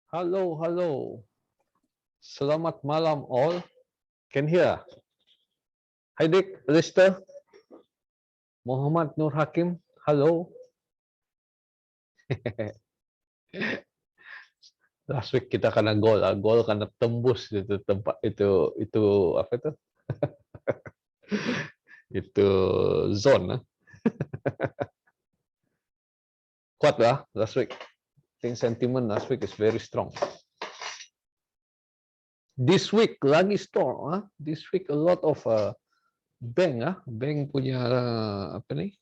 Halo, halo. Selamat malam all. Can hear? Hai Dik, Lister. Muhammad Nur Hakim. Halo. Last week kita kena gol, gol karena tembus itu tempat itu apa itu? Itu zone. Kuat lah last week. I think sentiment last week is very strong. This week lagi strong, This week a lot of bank, bank punya apa nih?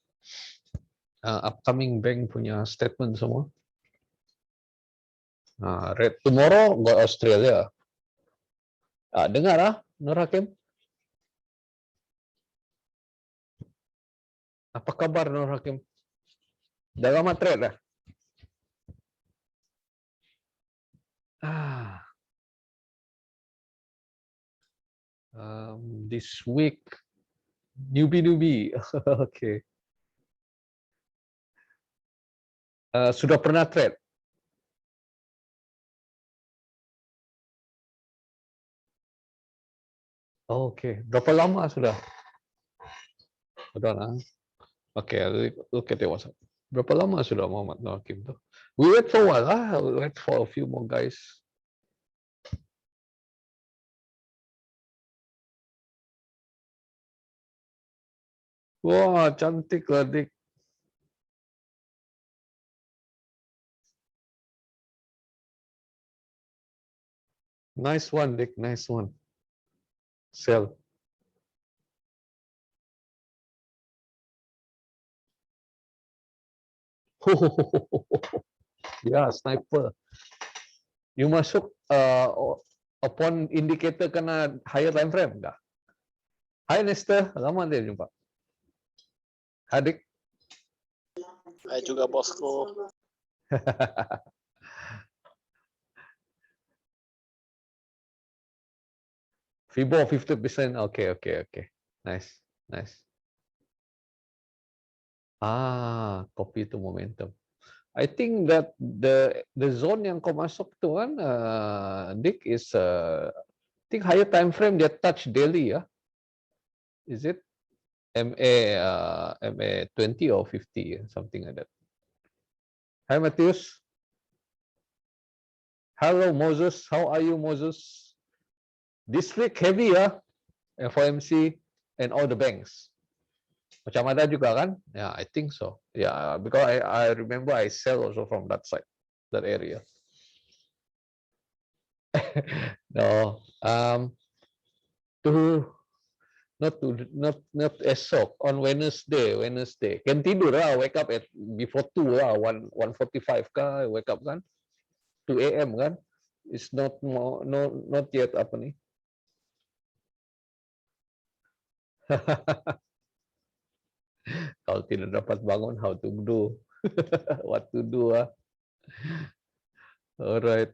Upcoming bank punya statement semua. Red tomorrow go Australia. Dengar Nur Hakim? Apa kabar Nur Hakim? Dah lama trade dah? This week newbie. Okay. Sudah pernah trade? Okay. Berapa lama sudah? Sudah. Okay, look at your WhatsApp. Berapa lama sudah Muhammad Nur Hakim tuh? We wait for a while. We wait for a few more guys. Wah, cantik lah Dik. Nice one, Dik. Nice one. Sell. Ya, sniper. You masuk upon indicator kena higher time frame enggak? Hai Nesta, lama dia jumpa. Adik. Hai juga bosku. Fibo 50%. Okay. Nice. Copy to momentum. I think that the zone yang kau masuk tu kan, Dick, is I think higher time frame dia touch daily ya. Is it MA 20 or 50 something like that. Hi Matthias. Hello Moses, how are you Moses? This week heavy FOMC and all the banks. Macam ada juga kan? Yeah, I think so. Yeah, because I remember I sell also from that side, that area. No, not esok on Wednesday. Kan tidur lah, wake up at before 2 lah, 1:45 kah, wake up kan? 2 AM kan? It's not yet apa nih? Kalau tidak dapat bangun, how to do? What to do? Alright.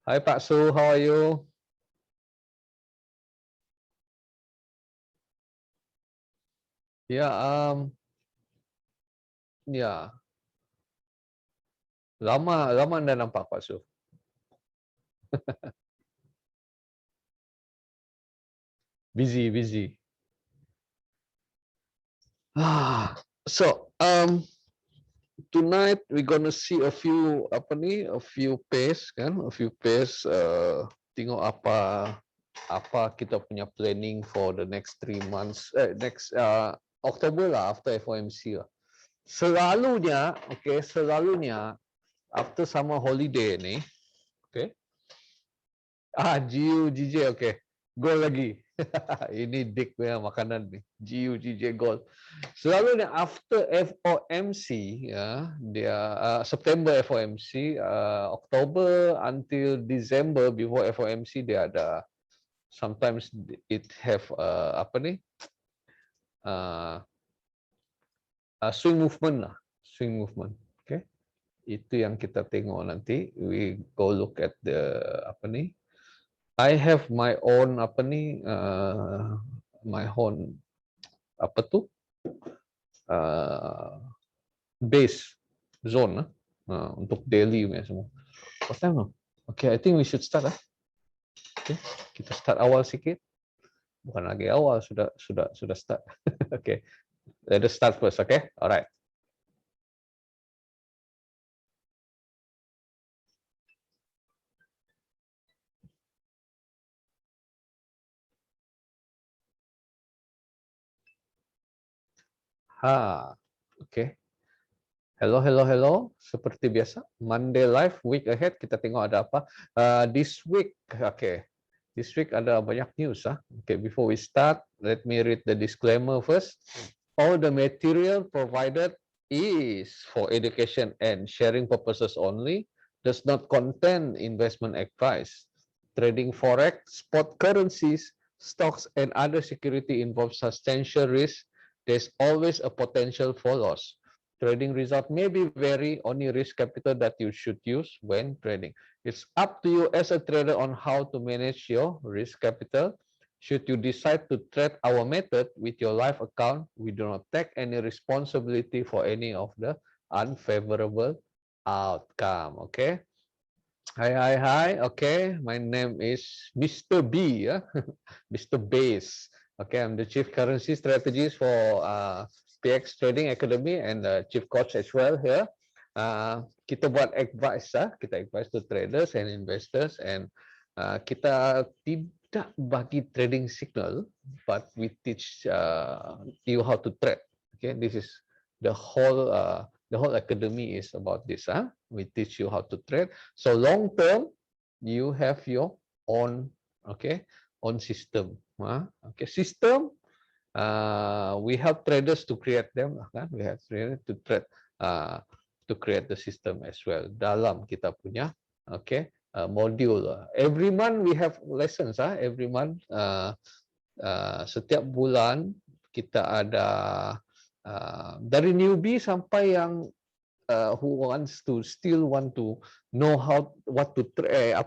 Hi Pak Su, how are you? Ya. Lama anda nampak Pak Su. Busy. So, tonight we're gonna see a few pairs kan, tengok apa kita punya planning for the next 3 months, next October lah, after FOMC lah. Selalunya after summer holiday ni, GUGJ, gol lagi. Ini Dick punya makanan nih, GUGJ gol. Selalunya after FOMC dia September FOMC, October until December before FOMC dia ada, sometimes it have swing movement. Itu yang kita tengok nanti. We go look at the I have my own my own apa tu base zone untuk daily punya semua. What time now? Okay, I think we should start. Okay, kita start awal sikit. Bukan lagi awal, sudah start. Okay, let us start first. Okay, alright. Okay. Hello. Seperti biasa, Monday Live, week ahead, kita tengok ada apa. This week, okay. This week ada banyak news. Okay, before we start, let me read the disclaimer first. All the material provided is for education and sharing purposes only, does not contain investment advice. Trading forex, spot currencies, stocks, and other security involves substantial risk. There's always a potential for loss. Trading result may be vary, only risk capital that you should use when trading. It's up to you as a trader on how to manage your risk capital. Should you decide to trade our method with your live account, we do not take any responsibility for any of the unfavorable outcome. Okay. Hi. Okay, my name is Mr. B. Mr. Base. Okay, I'm the Chief Currency Strategist for PX Trading Academy and Chief Coach as well here. Kita buat advice, kita advice to traders and investors, and kita tidak bagi trading signal, but we teach you how to trade. Okay, this is the whole academy is about this. We teach you how to trade. So long term, you have your own own system. Okay, system. We help traders to create them. We have traders to create the system as well. Dalam kita punya module. Every month we have lessons. Every month, setiap bulan kita ada dari newbie sampai yang who still want to know what to trade,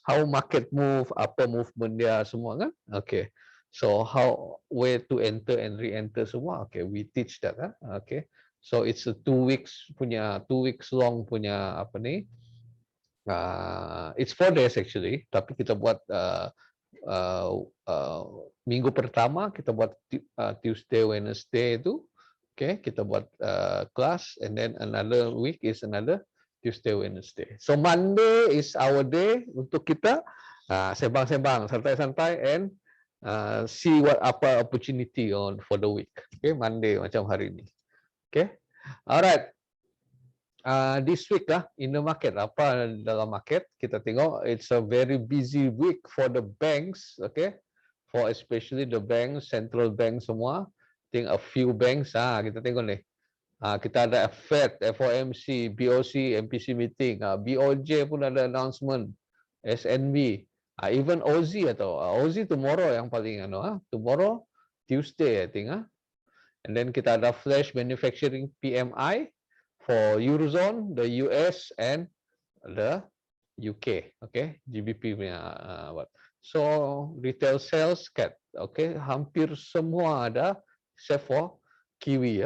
how market move, apa movement dia semua kan. Okay, so where to enter and re-enter semua. Okay, we teach that. Okay, so it's a 2 weeks long punya it's 4 days actually, tapi kita buat minggu pertama kita buat Tuesday, Wednesday itu. Okay, kita buat class, and then another week is another Tuesday, Wednesday. So Monday is our day untuk kita sembang-sembang, santai-santai, and see apa opportunity for the week. Okay, Monday macam hari ini. Okay, alright. This week in the market, apa dalam market kita tengok, it's a very busy week for the banks. Okay, for especially the banks, central bank semua. Think a few banks, kita tengok ni. Kita ada Fed, FOMC, BOC, MPC meeting, BOJ pun ada announcement, SNB, even OZ OZ tomorrow yang paling tomorrow Tuesday I think. And then kita ada flash manufacturing PMI for Eurozone, the US and the UK. Okay, GBP punya so retail sales cat. Okay, hampir semua ada except for Kiwi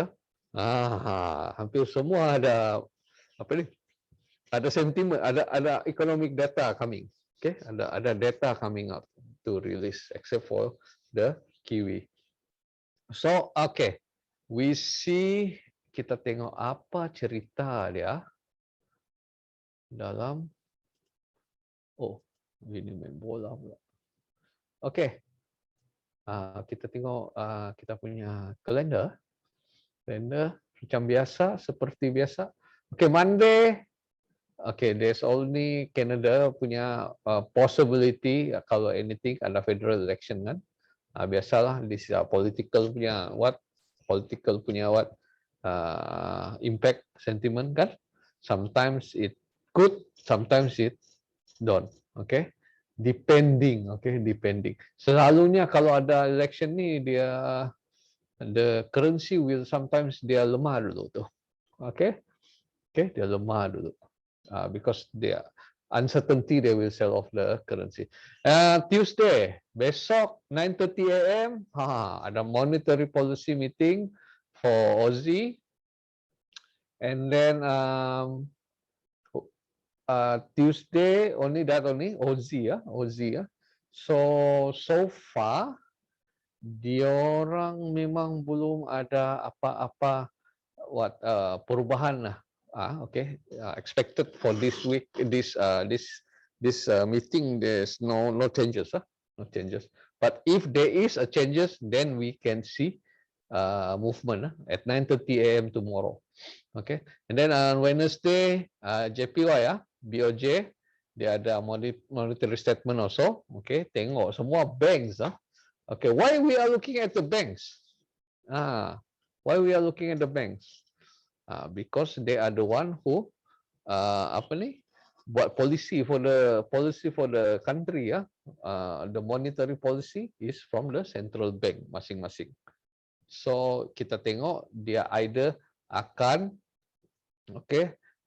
hampir semua ada ada sentiment, ada economic data coming. Okay, ada data coming up to release except for the Kiwi. So okay, we see, kita tengok apa cerita dia dalam ini main bola pula. Okay, kita tengok kita punya kalender macam biasa, seperti biasa. Okay, Monday. Okay, there's only Canada punya possibility kalau anything ada federal election kan. Biasalah this political punya impact sentiment kan. Sometimes it good, sometimes it don't. Okay, depending. Selalunya kalau ada election ni dia the currency will sometimes dia lemah dulu tu. Okay, dia lemah dulu because uncertainty, they will sell off the currency. Tuesday, besok 9:30 a.m. Ada monetary policy meeting for Aussie, and then Tuesday only Aussie ya. So far diorang memang belum ada apa-apa perubahan lah. Okay, expected for this week, this meeting. There's no changes, no changes. But if there is a changes, then we can see movement at 9:30 a.m. tomorrow. Okay, and then on Wednesday, JPY BOJ dia ada monetary statement also. Okay, tengok semua banks. Okay, why we are looking at the banks? Why we are looking at the banks? Because they are the one who buat policy for the country ya. The monetary policy is from the central bank masing-masing. So kita tengok dia either akan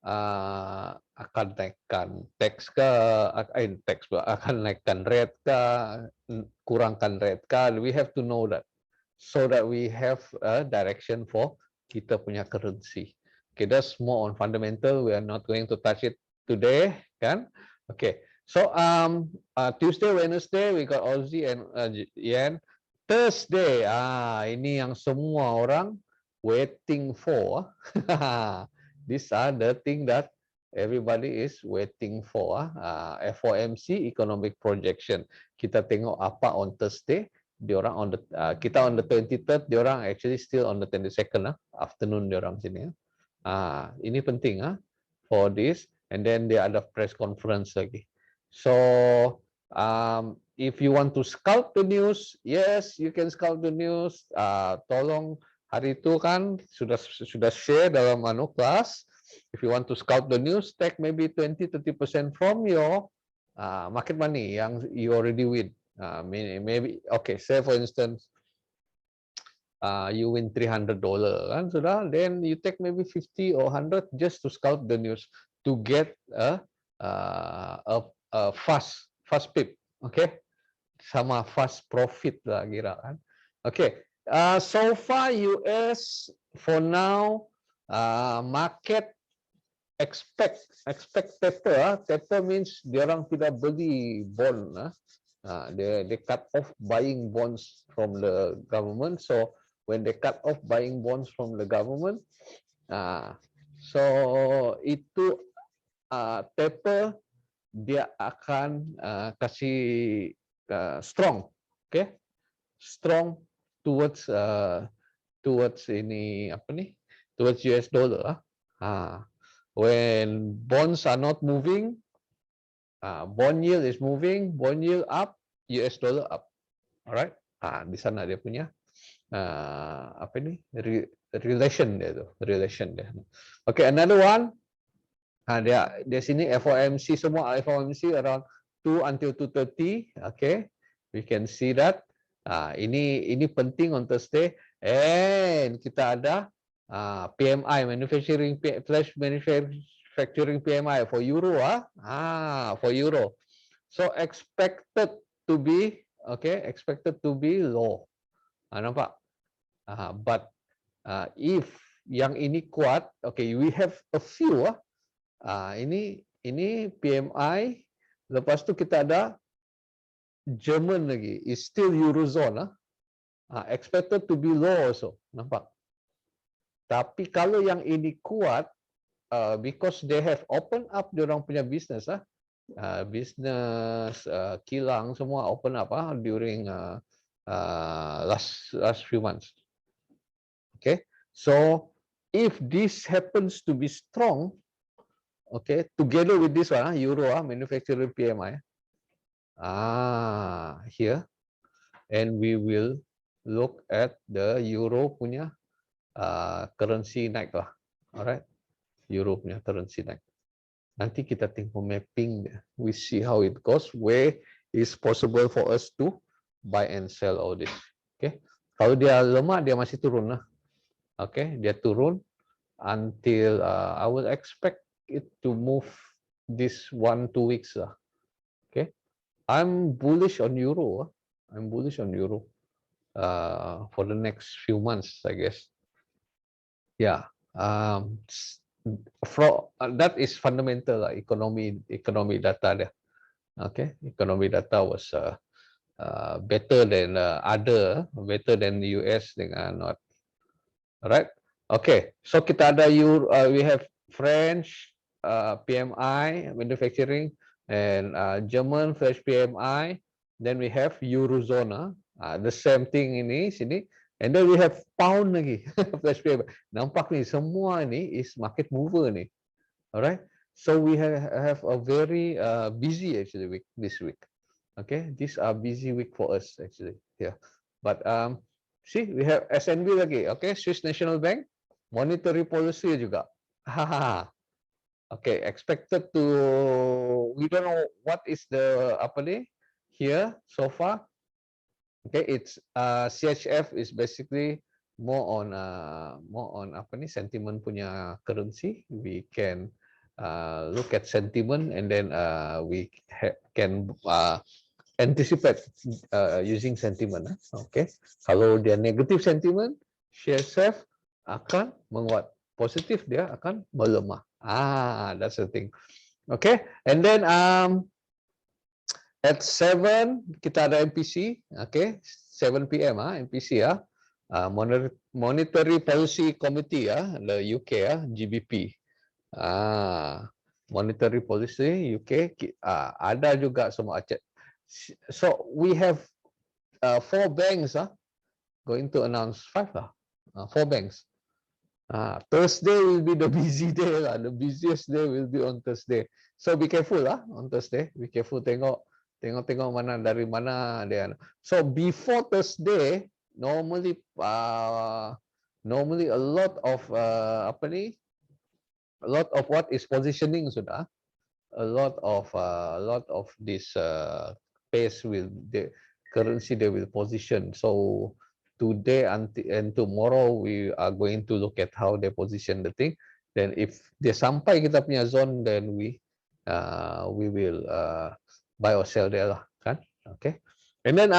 akan naikkan tax ke, akan naikkan rate ke, kurangkan rate ke. We have to know that, so that we have a direction for kita punya currency. Okay, that's more on fundamental. We are not going to touch it today, kan? Okay, so Tuesday, Wednesday we got Aussie and yen. Thursday, ini yang semua orang waiting for. These are the thing that everybody is waiting for. FOMC economic projection. Kita tengok apa on Thursday. Diorang on the kita on the 23rd, diorang actually still on the 22nd afternoon diorang sini. Ini penting for this, and then dia ada press conference lagi. So if you want to scout the news, yes, you can scout the news. Tolong hari itu kan sudah share dalam kelas. If you want to scout the news, take maybe 20-30% from your market money yang you already win. Maybe okay, say for instance you win $300 kan sudah, then you take maybe 50 or 100 just to scout the news to get a fast pip, okay, sama fast profit lah kira kan. Okay, so far US for now market expect taper. Taper means diorang tidak beli bond. They cut off buying bonds from the government. So when they cut off buying bonds from the government, so itu taper dia akan kasih strong, okay, strong towards ini towards US dollar. When bonds are not moving, bond yield is moving, bond yield up, US dollar up. Alright, di sana dia punya relation dia tu, relation dia. Okay, another one. Dia sini FOMC, semua FOMC around 2 until 2:30. Okay, we can see that. Ini penting on Thursday. And kita ada PMI, flash manufacturing PMI for euro. For euro. So expected to be low. Nampak? But if yang ini kuat, okay, we have a few. Ini PMI. Lepas tu kita ada German lagi. Is still eurozone. Expected to be low also. Nampak? Tapi kalau yang ini kuat, because they have open up diorang punya business, business kilang semua open up during last few months. Okay, so if this happens to be strong, okay, together with this one, euro manufacturing PMI, here, and we will look at the euro punya currency naik lah. Alright, euro punya currency naik. Nanti kita tengok mapping dia. We see how it goes, where is possible for us to buy and sell all this. Okay, kalau dia lemah dia masih turun lah. Okay, dia turun until I will expect it to move this 1-2 weeks lah. Okay, I'm bullish on euro. I'm bullish on euro for the next few months, I guess. Yeah, that is fundamental economy data there. Okay, economy data was better than better than the US dengan not. Alright. Okay, so kita ada we have French PMI manufacturing and German French PMI. Then we have Eurozone, the same thing ini sini. And then we have pound lagi French PMI. Nampak nih semua ini is market mover nih. Alright. So we have a very busy actually week this week. Okay, these are busy week for us actually. Yeah, but see, we have SNB lagi. Okay, Swiss National Bank, monetary policy juga. Okay, expected to. We don't know what is the apa nih here so far. Okay, it's CHF is basically more on apa nih sentiment punya currency. We can look at sentiment and then we can anticipate using sentiment. Okay, kalau dia negative sentiment, CHF akan menguat. Positif dia akan melemah. That's the thing. Okay, and then at 7 kita ada MPC. Okay, 7 PM MPC ya. Monetary Policy Committee the UK GBP. Monetary Policy UK ada juga semua. So we have 4 banks going to announce 5 4 banks. Thursday will be the busy day lah. The busiest day will be on Thursday. So be careful on Thursday. Be careful tengok mana dari mana dia. So before Thursday, normally a lot of apa nih? A lot of what is positioning sudah. A lot of this pace the currency they will position. So today and tomorrow we are going to look at how they position the thing. Then if dia sampai kita punya zone, then we will buy or sell there lah, kan? Okay. And then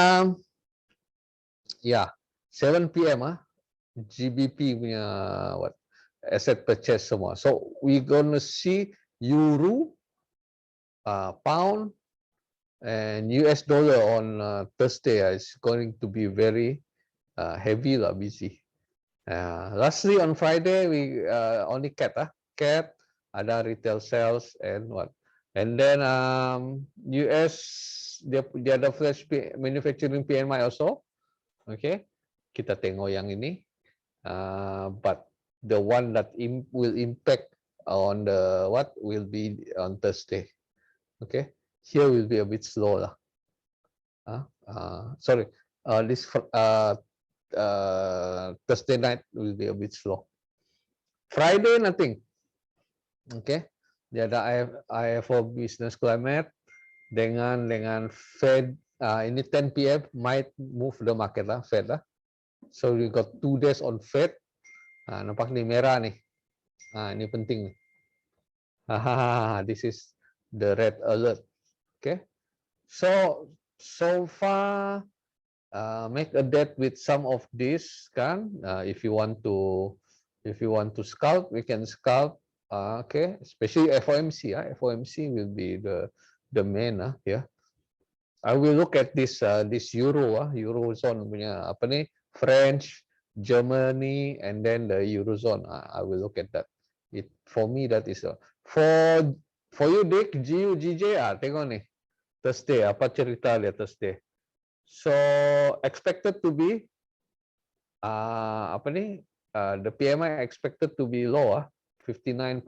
7 PM GBP punya asset purchase semua. So we gonna see euro, pound and US dollar on Thursday is going to be very heavy lah, busy. Lastly on Friday we only cat ada retail sales and what, and then US dia ada flash manufacturing PMI also. Okay, kita tengok yang ini, but the one that will impact on the what will be on Thursday. Okay, here will be a bit slow lah. Sorry, this Thursday night will be a bit slow. Friday nothing. Okay, dia ada IFO business climate dengan Fed. Ini 10 PM might move the market lah, Fed lah. So we got 2 days on Fed. Nampak nih merah nih. Ini penting nih. This is the red alert. Okay, so far make a bet with some of this kan. If you want to scalp, we can scalp. Okay, especially FOMC. FOMC will be the main yeah. I will look at this Eurozone punya apa nih, French, Germany, and then the Eurozone. I will look at that. For me that is for you Dick, GU, GJ tengok nih Thursday apa cerita dia Thursday. So expected to be apa nih, the PMI expected to be low 59.0,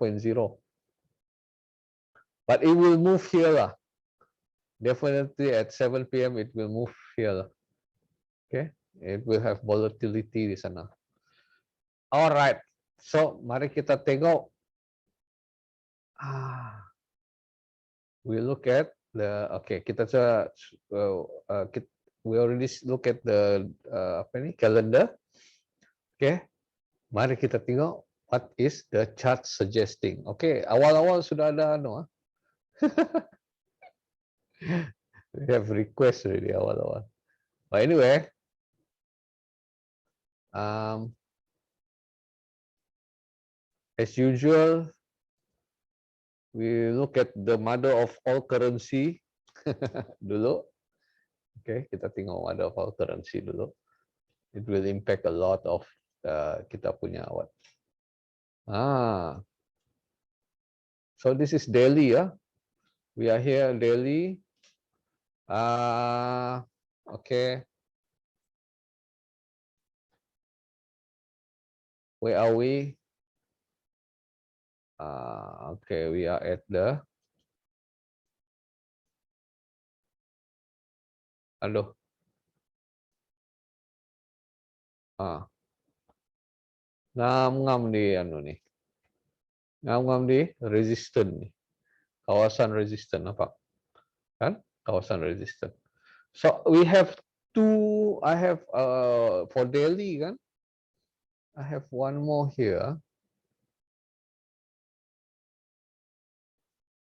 but it will move here lah. Definitely at 7 PM it will move here. Okay, it will have volatility di sana. Alright, so mari kita tengok. We look at the we already look at the apa ini calendar. Okay, mari kita tengok what is the chart suggesting. Okay, awal-awal sudah ada We have requests already awal-awal. But anyway, as usual, we look at the mother of all currency dulu. Okay, kita tengok mother of all currency dulu. It will impact a lot of kita punya what. So this is Delhi, yeah. We are here Delhi. Okay. Where are we? Okay, we are at the. Aduh. Ngam-ngam di anu nih. Ngam-ngam di resistant nih. Kawasan resistant apa? Kan? Kawasan resistant. So we have two, I have for Delhi kan? I have one more here.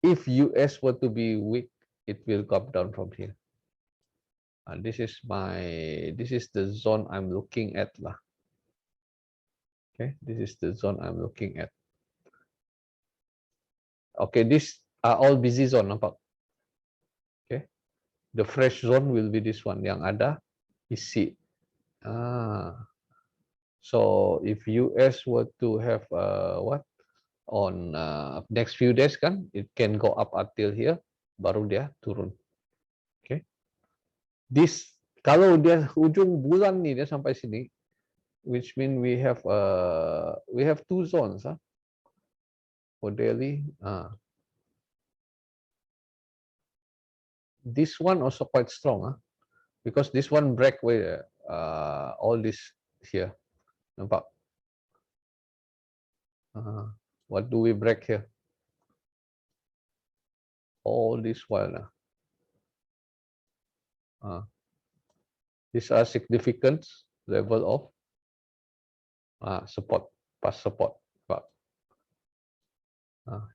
If US were to be weak, it will come down from here. This is the zone I'm looking at lah. Okay, this is the zone I'm looking at. Okay, these are all busy zone, nampak? Okay, the fresh zone will be this one. Yang ada isi. So if US were to have what on next few days kan, it can go up until here, baru dia turun. Okay, this kalau dia ujung bulan nih dia sampai sini, which mean we have two zones for Delhi. This one also quite strong because this one break way all this here. Nampak? What do we break here? All this while these are significant level of support, past support.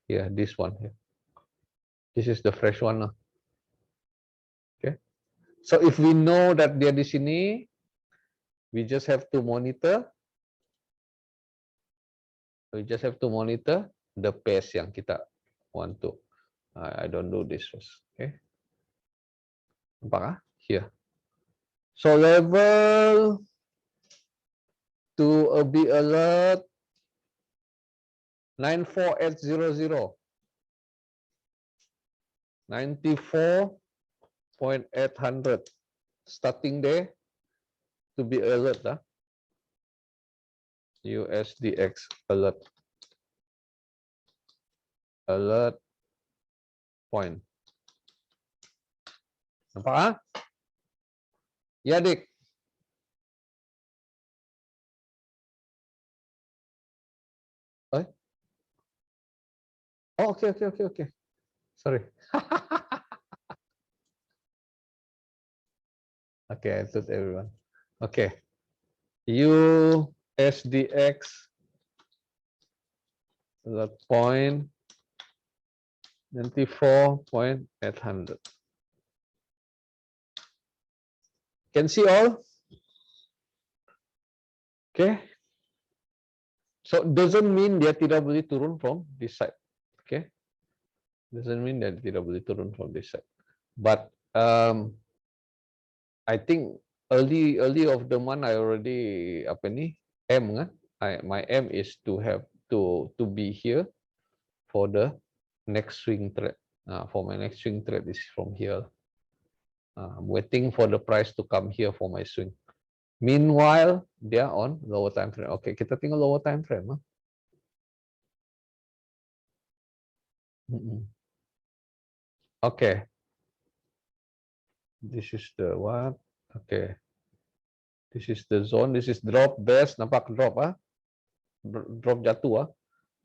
Here, this one here. This is the fresh one. Okay. So if we know that dia di sini, we just have to monitor. We just have to monitor the pace yang kita want to. I don't do this first. Okay. Nampak here. So level to be alert 94800. 94.800 starting there to be alert USDX alert point. Nampak ya dik? Oh, okay. Sorry. Okay, I thought everyone. Okay. USDX alert point 94.800. Can see all? Okay. So doesn't mean dia tidak boleh turun from this side. Okay. Doesn't mean that tidak boleh turun from this side. But I think early of the month I already M kan? My M is to have to be here for the next swing trade. For my next swing trade is from here. I'm waiting for the price to come here for my swing. Meanwhile, they are on lower time frame. Okay, kita tinggal lower time frame. Okay. This is the what? Okay. This is the zone. This is drop best. Nampak drop Drop jatuh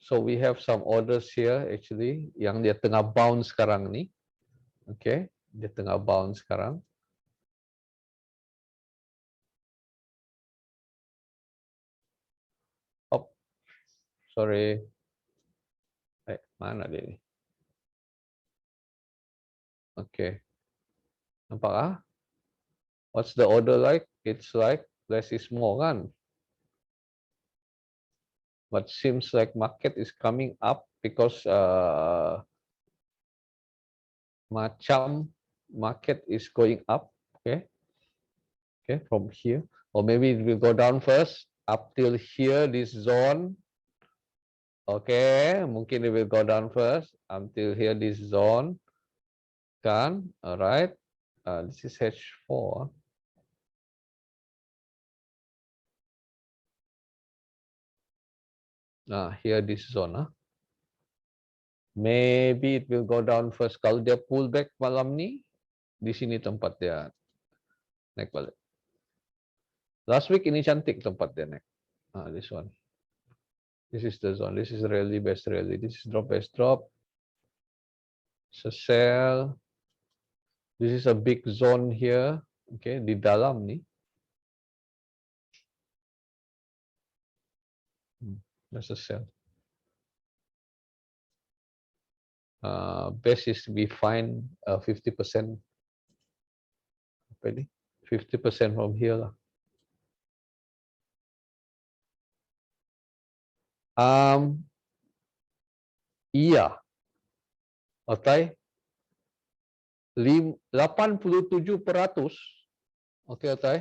So we have some orders here actually yang dia tengah bounce sekarang nih. Okay, dia tengah bounce sekarang. Oh, sorry. Mana dia nih? Okay. Nampak ah? What's the order like? It's like less is more kan? But seems like market is coming up because macam market is going up. Okay. Okay, from here. Or maybe it will go down first up till here, this zone. Okay, mungkin it will go down first until here, this zone. Kan? Alright. This is H4. Here this zone. Maybe it will go down first. Kalau dia pull back malam ni, di sini tempat dia naik balik. Last week ini cantik tempat dia naik. This one. This is the zone. This is rally, best rally. This is drop, best drop. It's a sell. This is a big zone here. Okay, di dalam ni. That's a sell. Best is we find 50%. Apa ini? 50% from here lah. Iya. Okay. 87%. Okay, okay.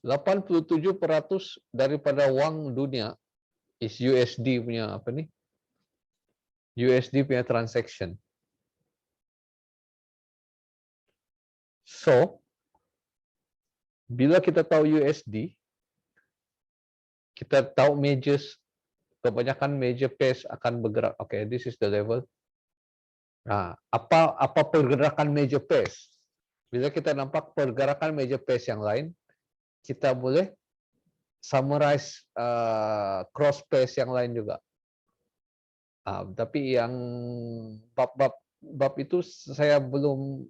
87% daripada wang dunia is USD punya apa ni? USD punya transaction. So, bila kita tahu USD, kita tahu majors, kebanyakan major pairs akan bergerak. Okay, this is the level. Apa pergerakan major pairs? Bila kita nampak pergerakan major pairs yang lain, kita boleh summarize cross pairs yang lain juga. Tapi yang bab itu saya belum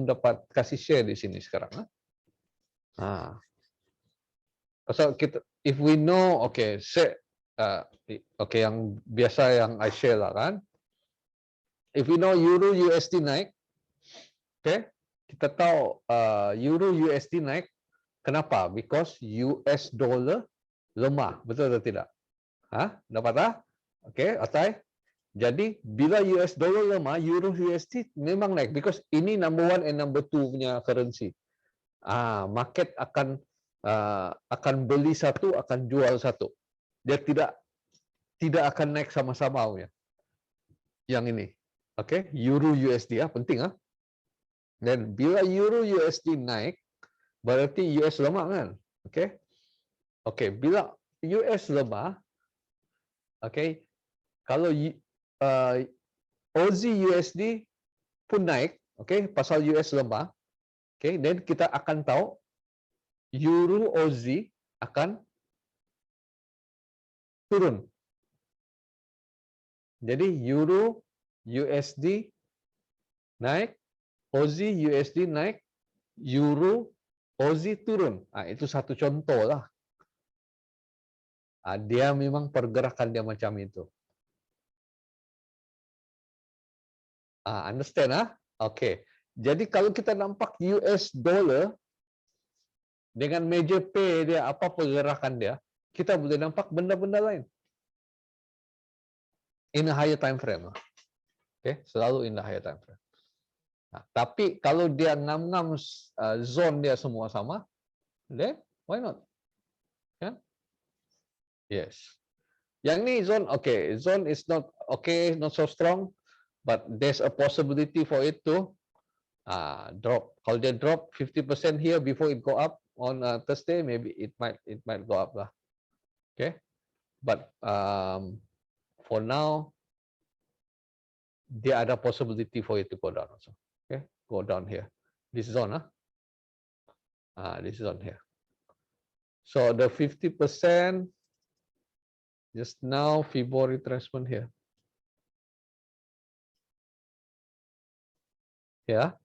dapat kasih share di sini sekarang. So kita, if we know, okay, okay, yang biasa yang I share lah kan. If we know Euro USD naik, okay, kita tahu Euro USD naik. Kenapa? Because US dollar lemah, betul atau tidak? Dapat tak? Okay, Atai. Jadi bila US dollar lemah, Euro USD memang naik because ini number 1 and number 2 punya currency. Market akan beli satu, akan jual satu. Dia tidak akan naik sama-sama punya. Yang ini. Okay, Euro USD penting Dan bila Euro USD naik, berarti US lemah kan? Okay. Okay, bila US lemah, okay, kalau Aussie USD pun naik, okay, pasal US lemah, okay, then kita akan tahu Euro Aussie akan turun. Jadi Euro USD naik, Aussie USD naik, Euro Aussie turun. Itu satu contoh lah. Dia memang pergerakan dia macam itu. Understand? Okay. Jadi kalau kita nampak US dollar dengan major pair dia, apa pergerakan dia, kita boleh nampak benda-benda lain. In a higher time frame. Okay, selalu in the higher time frame. Tapi kalau dia ngam-ngam zone dia semua sama, then why not? Kan? Yes. Yang ni zone, okay, zone is not okay, not so strong, but there's a possibility for it to drop. Kalau dia drop 50% here before it go up on Thursday, maybe it might go up lah. Okay, but for now, there ada possibility for it to go down also. Okay, go down here. This zone, this zone here. So the 50% just now Fibonacci retracement here. Yeah,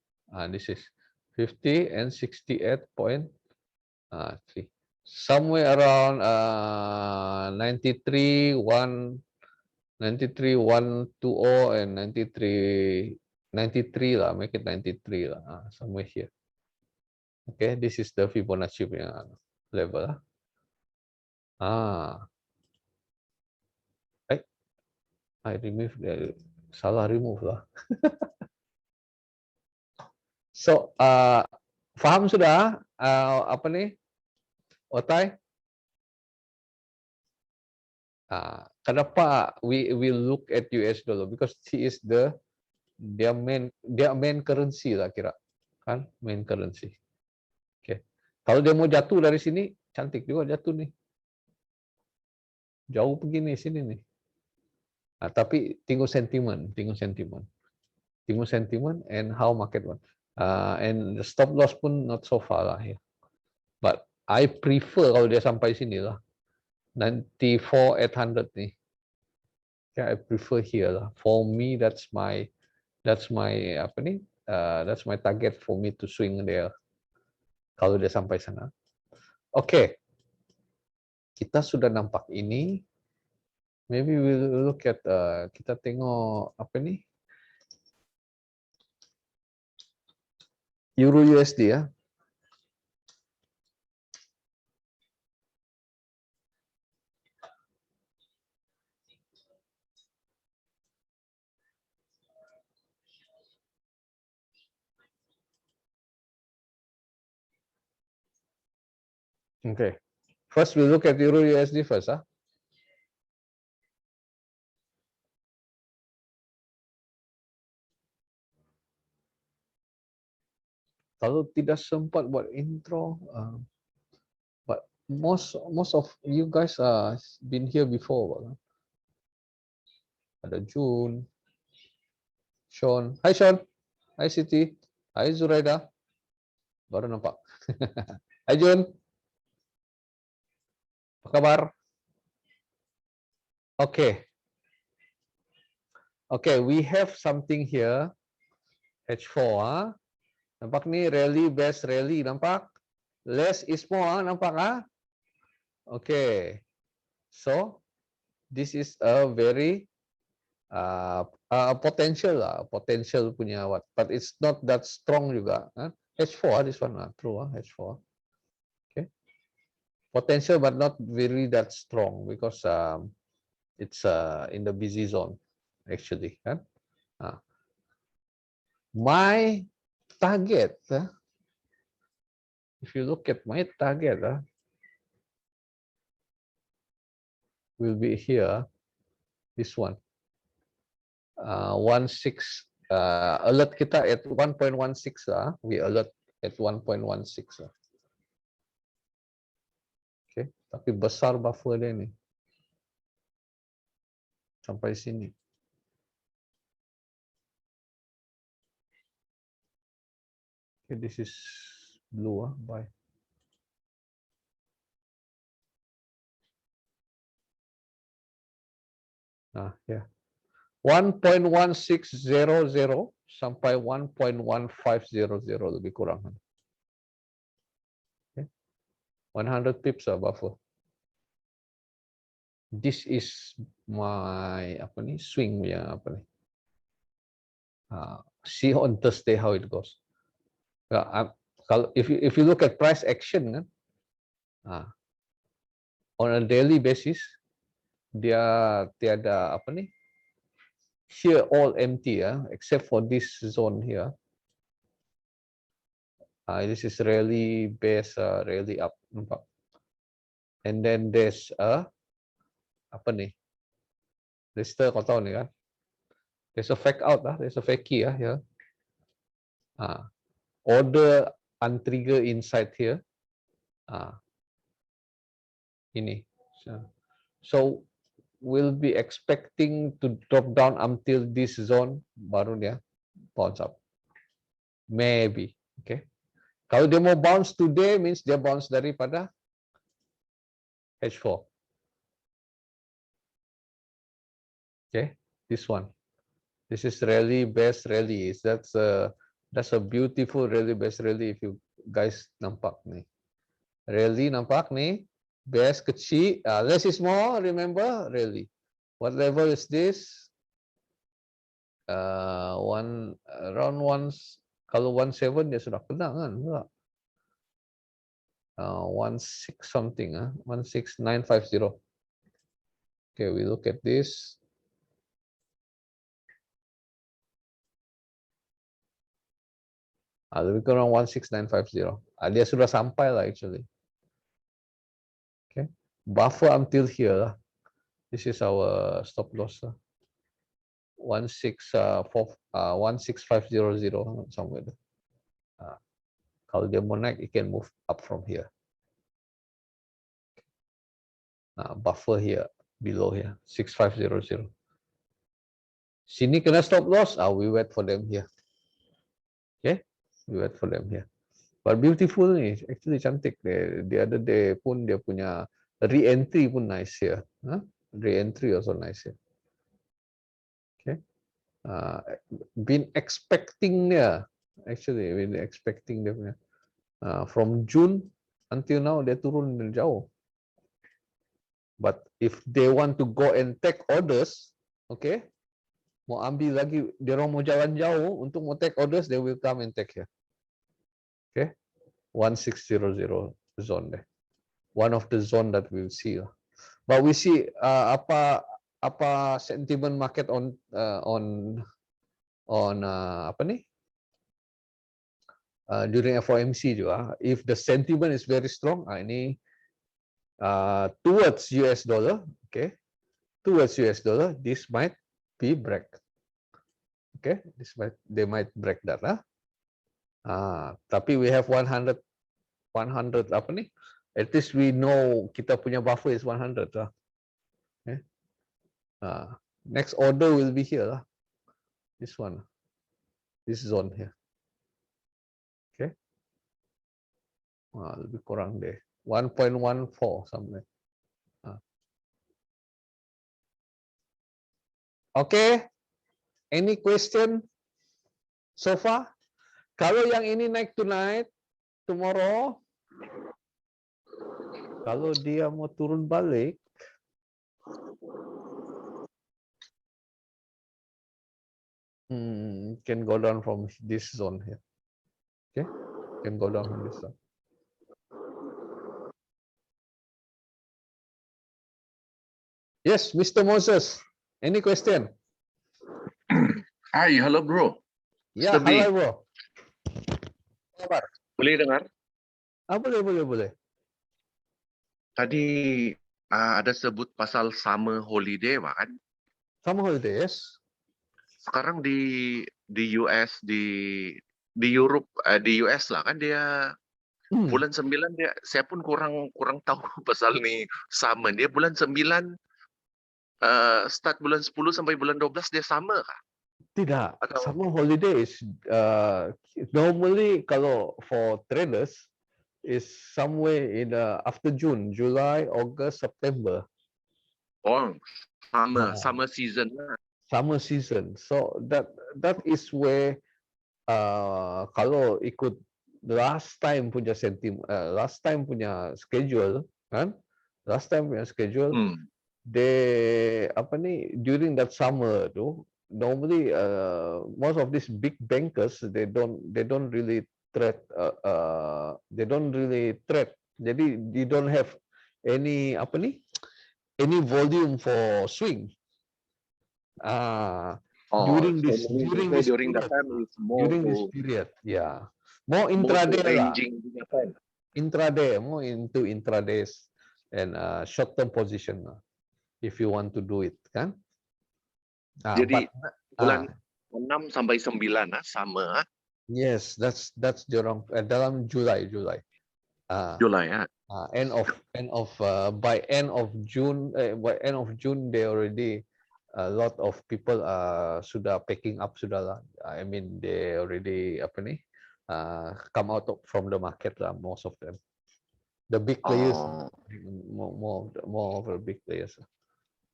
this is 50 and 68.3. Somewhere around 93.120 and 93.3 93 lah, make it 93 lah, somewhere here. Okay, this is the Fibonacci punya level lah. I remove, salah remove lah. So, faham sudah apa ni, Otai? Kenapa we look at US dollar? Because he is their main currency lah kira, kan? Main currency. Okay. Kalau dia mau jatuh dari sini, cantik juga jatuh nih. Jauh begini sini nih. Tapi tengok sentimen, and how market one. And the stop loss pun not so far lah ya. But I prefer kalau dia sampai sini lah. 94,800 nih. Yeah, I prefer here lah. For me that's my apa nih? That's my target for me to swing there. Kalau dia sampai sana. Oke. Kita sudah nampak ini. Maybe we'll look at kita tengok apa nih? Euro USD ya. Okay. First we look at Euro USD first, Kalau tidak sempat buat intro, but most of you guys been here before. Ada June, Sean. Hai Sean. Hai Siti. Hai Zuraida. Baru nampak. Hai Jun. Apa kabar? Okay. Okay, we have something here. H4. Nampak nih rally, best rally. Nampak? Less is more. Nampak? Okay. So, this is a very potential punya what, but it's not that strong juga. H4, this one true, H4. Okay, potential but not very that strong because it's in the busy zone actually. My target, if you look at my target, will be here. This one. 16 alert kita at 1.16 lah. We alert at 1.16 lah. Okay, tapi besar buffer dia ni. Sampai sini. Okay, this is blue, buy. Yeah. 1.1600 sampai 1.1500 lebih kurang. Okay. 100 pips buffer. This is my apa nih swing ya apa nih. See on Thursday how it goes. Kalau if you look at price action kan, on a daily basis dia tiada apa nih. Here all empty except for this zone here. This is really base really up, nampak. And then there's apa nih? Lister kau tahu nih kan? There's a fake out there's a fake key here. Order untrigger inside here. Ini. So we'll be expecting to drop down until this zone, baru dia bounce up. Maybe, okay. Kalau dia mau bounce today, means dia bounce daripada H4. Okay, this one. This is rally, best rally. That's a beautiful rally, best rally. If you guys nampak nih, rally nampak nih. Best kecil, less is more, remember, really. What level is this? around kalau 17 dia sudah kena kan, 16 something, 16950. Okay, we look at this. Lebih kurang 16950. Dia sudah sampai lah actually. Okay, buffer until here lah. This is our stop loss lah. 16500 somewhere there. Kalau dia mau naik, it can move up from here. Buffer here, below here, 6500. Sini kena stop loss. We wait for them here. Okay, we wait for them here. But beautiful nih, actually cantik. The other day pun dia punya re-entry pun nice here. Re-entry also nice here. Okay. Been expecting dia. Actually, been expecting dia punya. From June until now dia turun jauh. But if they want to go and take orders, okay, mau ambil lagi, dia orang mau jalan jauh untuk mau take orders, they will come and take here. Okay, 1600 zone there. One of the zone that we'll see. But we see apa sentiment market on apa nih? During FOMC juga. If the sentiment is very strong, ini towards US dollar, okay, towards US dollar, this might be break. Okay, they might break that. Tapi we have 100 apa nih? At least we know kita punya buffer is 100 lah. Okay. Next order will be here lah. This one, this zone here. Okay. Lebih kurang deh. 1.14 somewhere. Okay. Any question so far? Kalau yang ini naik tonight, tomorrow, kalau dia mau turun balik, can go down from this zone here. Okay, can go down from this zone. Yes, Mr. Moses. Any question? Hi, hello bro. Ya, halo bro. Kabar? Boleh dengar? Boleh. Tadi ada sebut pasal summer holiday, kan? Summer holiday, yes. Sekarang di US, di Europe, di US lah kan dia bulan 9 dia, saya pun kurang tahu pasal ni summer. Dia bulan 9 start bulan 10 sampai bulan 12 dia summer kah? Tidak. Summer holiday is normally kalau for traders is somewhere in after June, July, August, September. Oh, summer season lah. Summer season. So that is where kalau ikut last time punya schedule kan? Last time punya schedule, they during that summer tu normally most of these big bankers they don't really trade jadi they don't have any volume for swing during this period, yeah, more intraday lah. Intraday, more into intradays and short term position lah, if you want to do it kan. Jadi bulan 6 sampai 9 sama. Yes, that's dorang dalam Julai. Julai ya. End of by end of June they already a lot of people sudah packing up sudah lah. I mean they already come out from the market lah, most of them. The big players, more of the big players.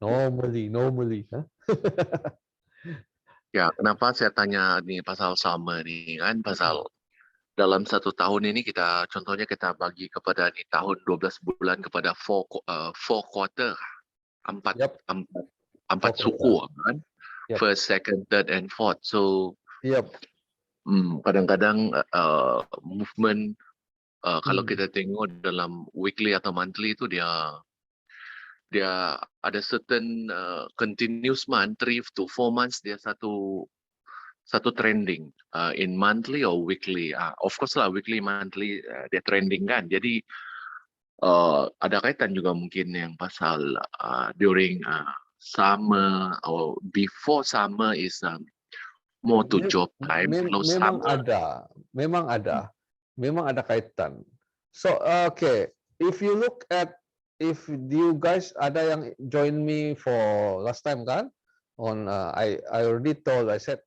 Normally, huh? Ya, kenapa saya tanya nih pasal summer nih kan, pasal dalam 1 tahun ini contohnya kita bagi kepada nih tahun 12 bulan kepada 4 quarter, 4 suku kan. Yep. first, second, third, and fourth. So Yep. kadang-kadang movement kalau Hmm. kita tengok dalam weekly atau monthly itu dia ada certain continuous month 3 to 4 months dia satu trending in monthly or weekly. Of course lah weekly monthly dia trending kan. Jadi ada kaitan juga mungkin yang pasal during summer or before summer is more to job time. Kalau Memang summer memang ada kaitan. So okay, if you look at, if you guys ada yang join me for last time kan, on I already told, I said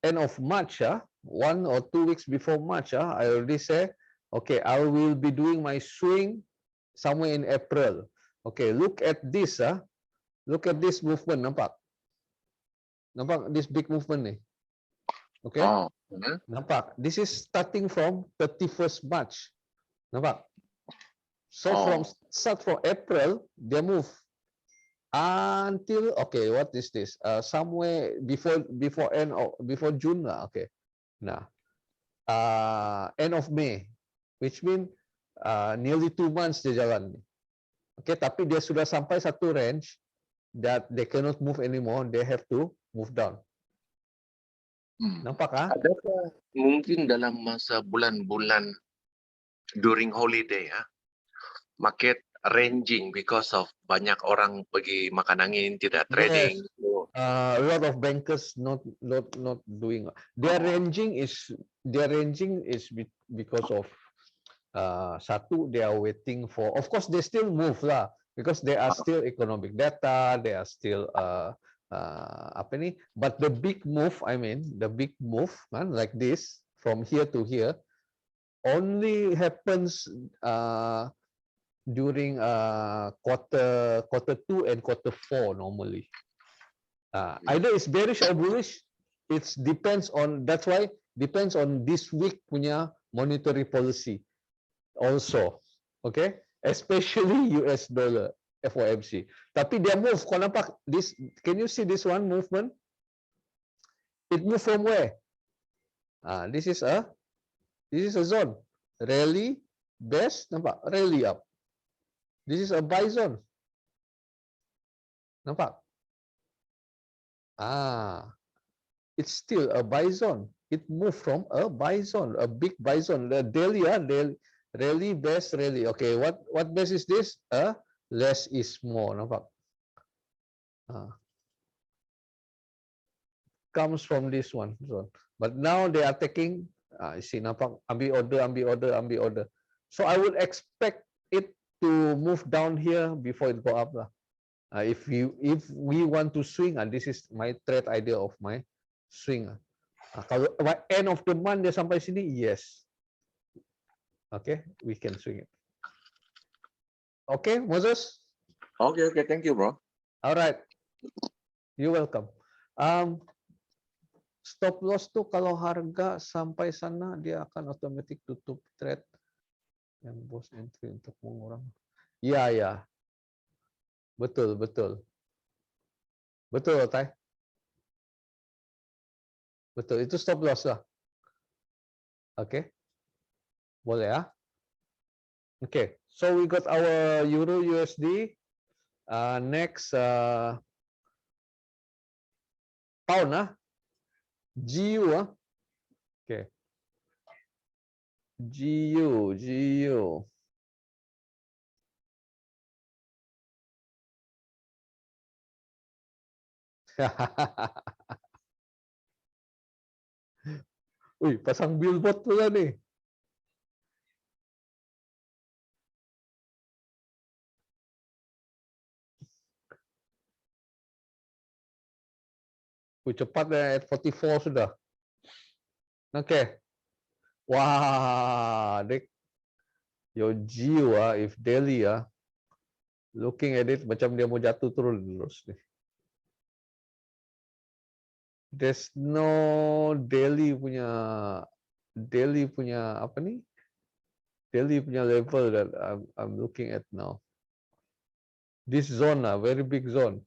end of March 1 or 2 weeks before March I already say okay, I will be doing my swing somewhere in April. Okay, look at this look at this movement, nampak this big movement ni. Okay, nampak, this is starting from 31st March, nampak. So from start from April dia move until, okay, what is this, somewhere before June lah. Okay, nah end of May, which mean nearly 2 months dia jalan. Okay, tapi dia sudah sampai satu range that they cannot move anymore, they have to move down. Nampak Adakah mungkin dalam masa bulan-bulan during holiday market ranging because of banyak orang pergi makan angin, tidak trading. Yes. A lot of bankers not doing. Their ranging is because of satu, they are waiting for, of course they still move lah, because they are still economic data, they are still apa ni, but the big move, I mean the big move kan, like this from here to here only happens during quarter 2 and quarter 4 normally. Either it's bearish or bullish, it depends on, that's why depends on this week punya monetary policy also, okay, especially US dollar FOMC. Tapi dia move, kau nampak this, can you see this one movement? It move from where? This is a zone, rally, best, nampak, rally up. This is a buy zone, nampak? It's still a buy zone. It moved from a buy zone, a big buy zone. The daily, rally, best, rally. Okay, what best is this? Less is more, nampak? Comes from this one zone. But now they are taking, you see, nampak, ambil order. So I would expect it to move down here before it go up lah. If we want to swing, and this is my trade idea of my swing. Kalau by end of the month dia sampai sini, yes. Okay, we can swing it. Okay, Moses? Okay, thank you, bro. All right. You're welcome. Stop loss tuh kalau harga sampai sana dia akan otomatis tutup trade. Yang bos entry untuk mengurang. Ya. Betul. Betul, Tai. Betul, itu stop loss lah. Oke. Boleh ya? Oke, so we got our Euro USD. Next pound GU Oke. GU. Wih, pasang billboard pula nih. Wih, cepat ya, at 44 sudah. Oke. Wah, Dik. Your GU if daily looking at it macam dia mau jatuh turun terus nih. There's no daily punya apa nih? Daily punya level that I'm looking at now. This zone very big zone.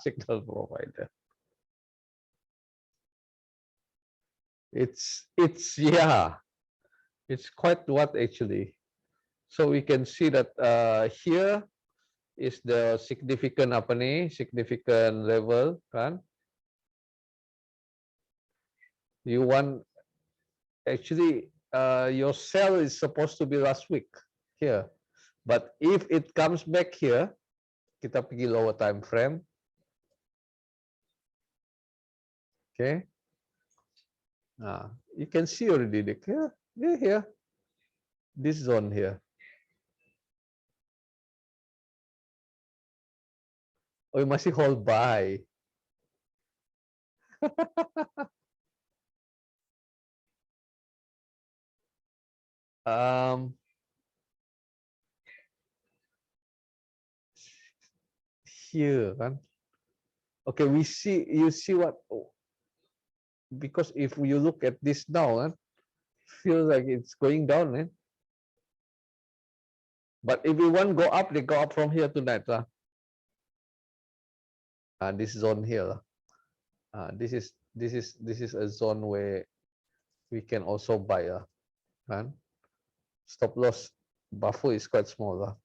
Signal provider. It's yeah, it's quite what actually. So we can see that here is the significant apa nih, significant level kan. You want actually your sell is supposed to be last week here, but if it comes back here, kita pergi lower time frame. Okay. You can see already here, this zone here. Oh, masih hold buy. Here kan. Okay, you see what, because if you look at this now, feels like it's going down, eh? But if we want go up, they go up from here tonight, lah. This zone here, this is a zone where we can also buy, kan? Stop loss buffer is quite small, lah.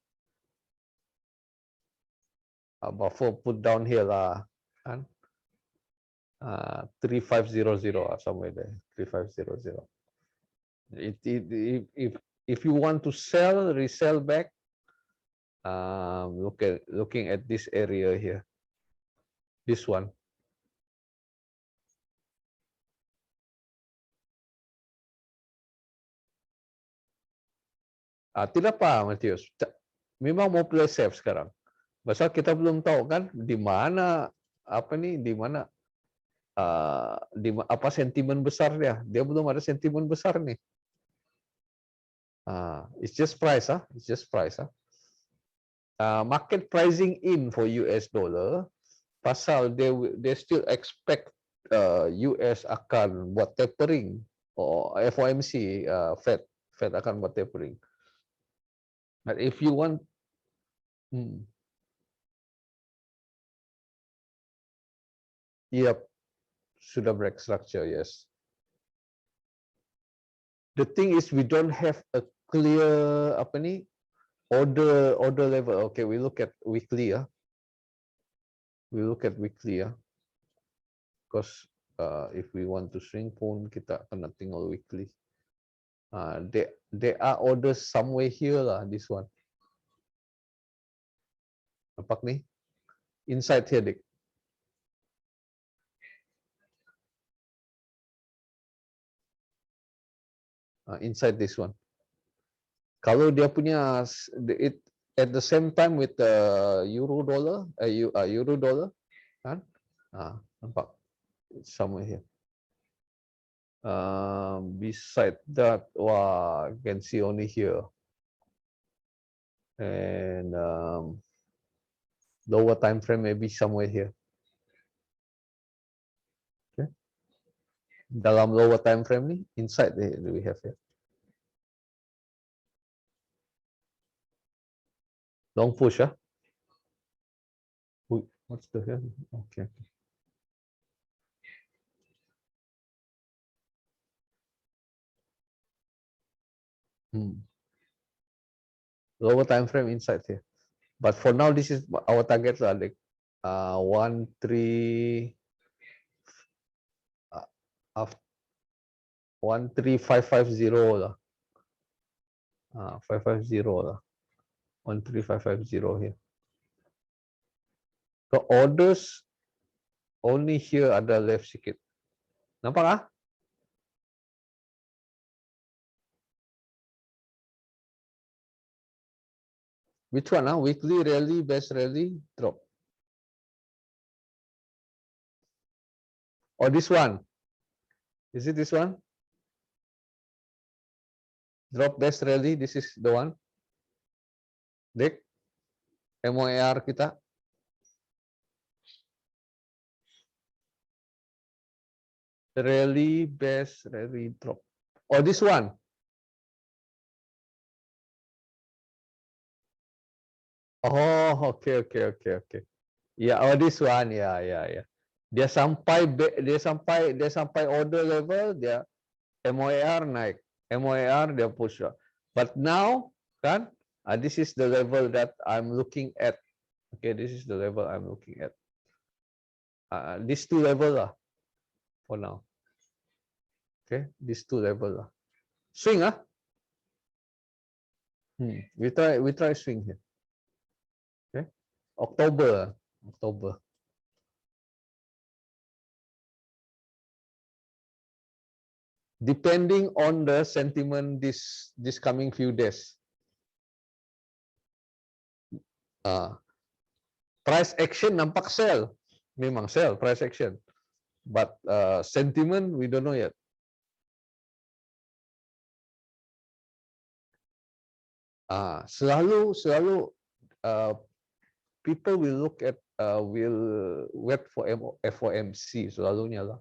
Buffer put down here, lah, kan? 3500 somewhere there, 3500. If you want to sell, resell back, looking at this area here, this one. Tidak apa, Matius. Memang mau play safe sekarang. Pasal kita belum tahu kan di mana apa sentimen besar dia. Dia belum ada sentimen besar nih. It's just price, It's just price, market pricing in for US dollar. Pasal they still expect US akan buat tapering, or FOMC, Fed akan buat tapering. But if you want, yep, sudah break structure, yes. The thing is we don't have a clear order level. Okay, we look at weekly, We look at weekly, because if we want to swing pun kita kena tengok weekly. There are orders somewhere here lah, this one. Nampak nih? Inside here, Dik. Inside this one. Kalau dia punya at the same time with the euro dollar, kan? Nampak? It's somewhere here. Beside that, wow, you can see only here. And lower time frame maybe somewhere here. Okay. Dalam lower time frame nih, inside we have here. Long push, what's the hell? Okay. Lower time frame inside here, but for now this is our target, like 13550 lah, 550 lah, 13550 here. So orders only here ada left sedikit, nampak? Which one? Weekly rally, best rally, drop. Or this one? Is it this one? Drop, best rally. This is the one. Dek, MOAR kita. Rally, best rally, drop. Or this one? Oh, okay. Yeah, oh this one, yeah. Dia sampai order level, dia MOAR naik, MOAR dia push up. But now kan, this is the level that I'm looking at. Okay, this is the level I'm looking at. These two level lah for now. Okay, these two level lah. Swing ah. We try swing here. Okay, October. Depending on the sentiment this coming few days. Price action nampak sell, memang sell price action, but sentiment we don't know yet. Selalu people will look at will wait for FOMC selalunya lah,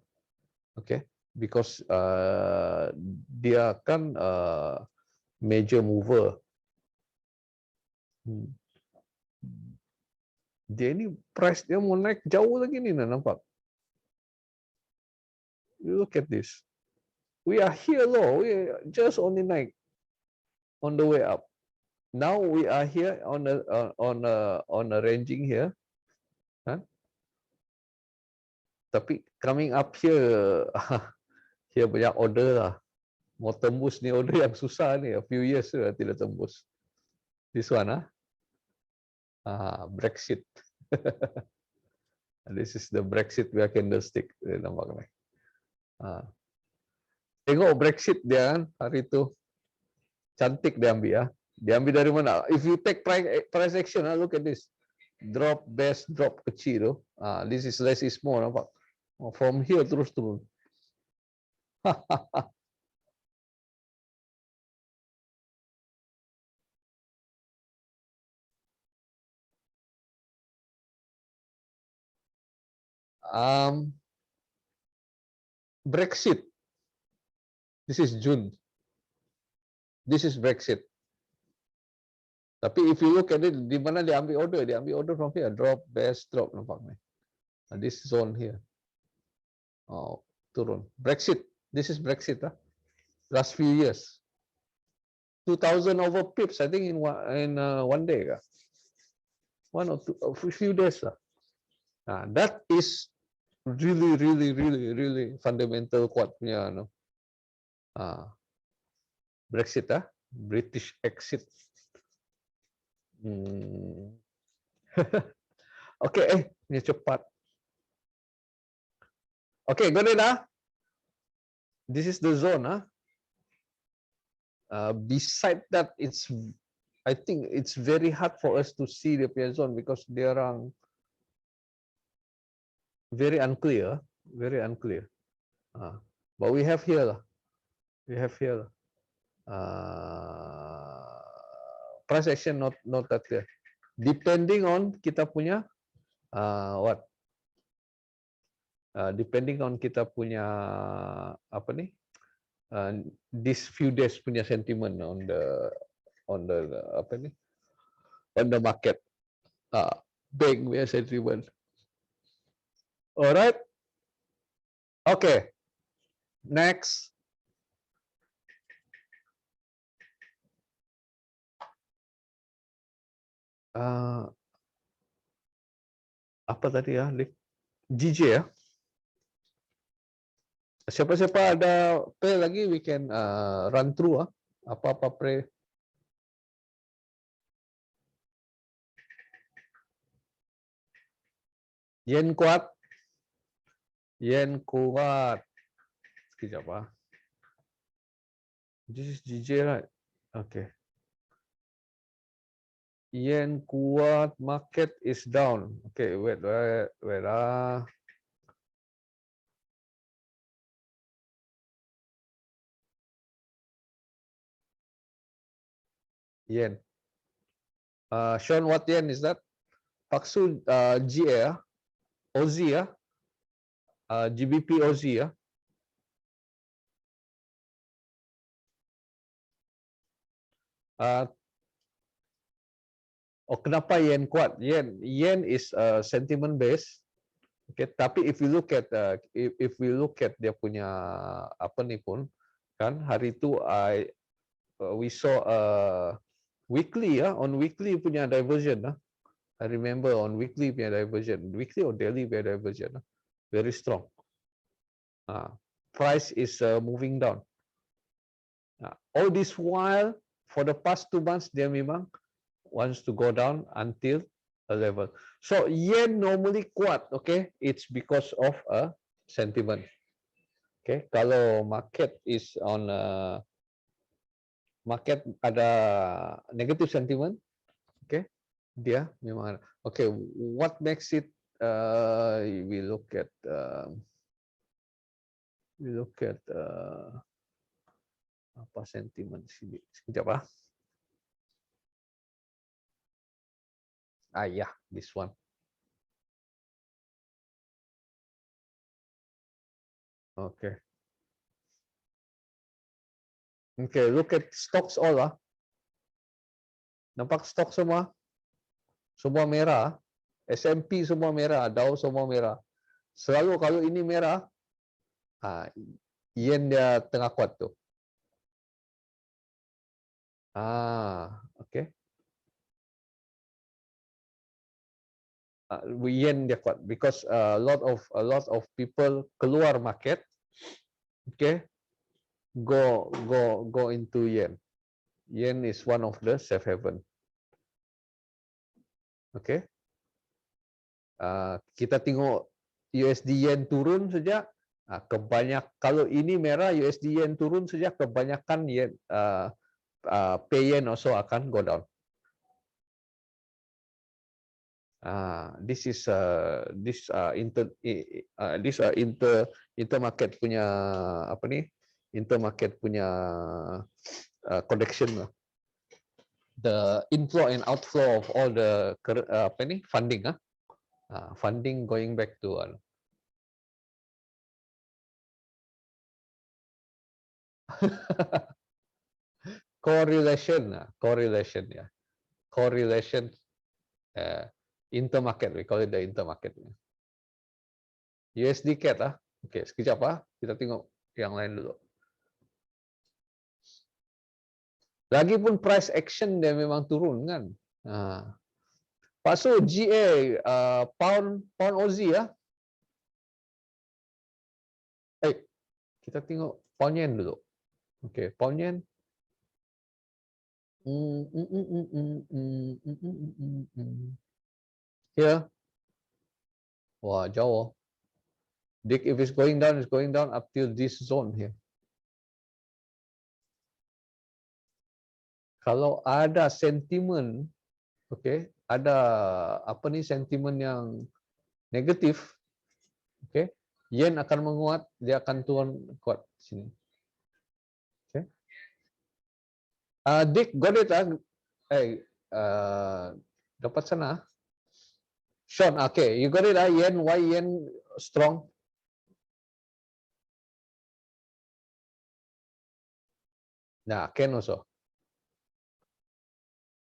okay, because dia kan major mover. Dia ini price dia mau naik jauh lagi nih, nampak. You look at this. We are here low. We just only naik on the way up. Now we are here on a ranging here. Huh? Tapi coming up here, here banyak order lah. Mau tembus ni order yang susah ni. A few years sudah tidak tembus. This one Brexit. This is the Brexit via candlestick. Nampak ni. Tengok Brexit dia kan hari itu. Cantik dia ambil ya. Dia ambil dari mana? If you take price action, look at this. Drop, best drop kecil tu. This is less is more, nampak? From here terus turun. Brexit. This is June. This is Brexit. Tapi if you look at it, di mana dia ambil order? Dia ambil order from here. Drop, best drop, nampak ni. This zone here. Turun. Brexit. This is Brexit. Last few years. 2,000 over pips, I think in one day. One or two, a few days. That is really fundamental kuat punya. Brexit, British exit. Okay, ini cepat. Okay, got it, This is the zone, beside that, I think it's very hard for us to see the punya zone because they are very unclear, But we have here, price action not that clear. Depending on kita punya depending on kita punya apa ni, this few days punya sentiment on the apa ni, on the market, bank punya sentiment. Alright, okay, next. Apa tadi GJ ya. Siapa-siapa ada play lagi, we can run through apa-apa play. Yen kuat. Sekejap This is GJ, right? Okay. Yen kuat, market is down. Okay, wait. Yen. Sean, what yen is that? Paksu GA, Aussie GBP Aussie Oh, kenapa yen kuat? Yen is sentiment based. Okay, tapi if we look at dia punya apa ni pun kan hari itu we saw weekly on weekly punya diversion. I remember on weekly punya diversion, weekly or daily punya diversion, very strong. Price is moving down. All this while for the past 2 months dia memang wants to go down until a level. So yen normally kuat, okay? It's because of a sentiment. Okay, kalau market is on market ada negative sentiment, okay? Dia memang okay. What makes it? We look at apa sentiment sini? Sekejap yeah, this one. Okay. Okay, look at stocks all Nampak stok semua? Semua merah. S&P semua merah, Dow semua merah. Selalu kalau ini merah, yen dia tengah kuat tu. Okay. Yen dia kuat because a lot of people keluar market, okay, go into yen. Yen is one of the safe haven. Okay. Kita tengok USD yen turun saja, kalau ini merah USD yen turun saja, kebanyakan yen pay yen also akan go down. This intermarket punya apa ni? Intermarket punya connection. The inflow and outflow of all the apa ni? Funding. Funding going back to correlation ya. Correlation intermarket, we call it the intermarket. USD CAD Oke, sekejap kita tengok yang lain dulu. Lagipun price action dia memang turun kan. Lepas tu GA pound Aussie kita tengok pound yen dulu. Okey, pound yen. Here. Wah, jauh. If it's going down up till this zone here. Kalau ada sentimen, okay, ada apa ni sentimen yang negatif, okay, yen akan menguat, dia akan turun kuat sini. Okay. Dick, got it dapat sana. Sean, okay, you got it yen, why yen strong? Nah, can also.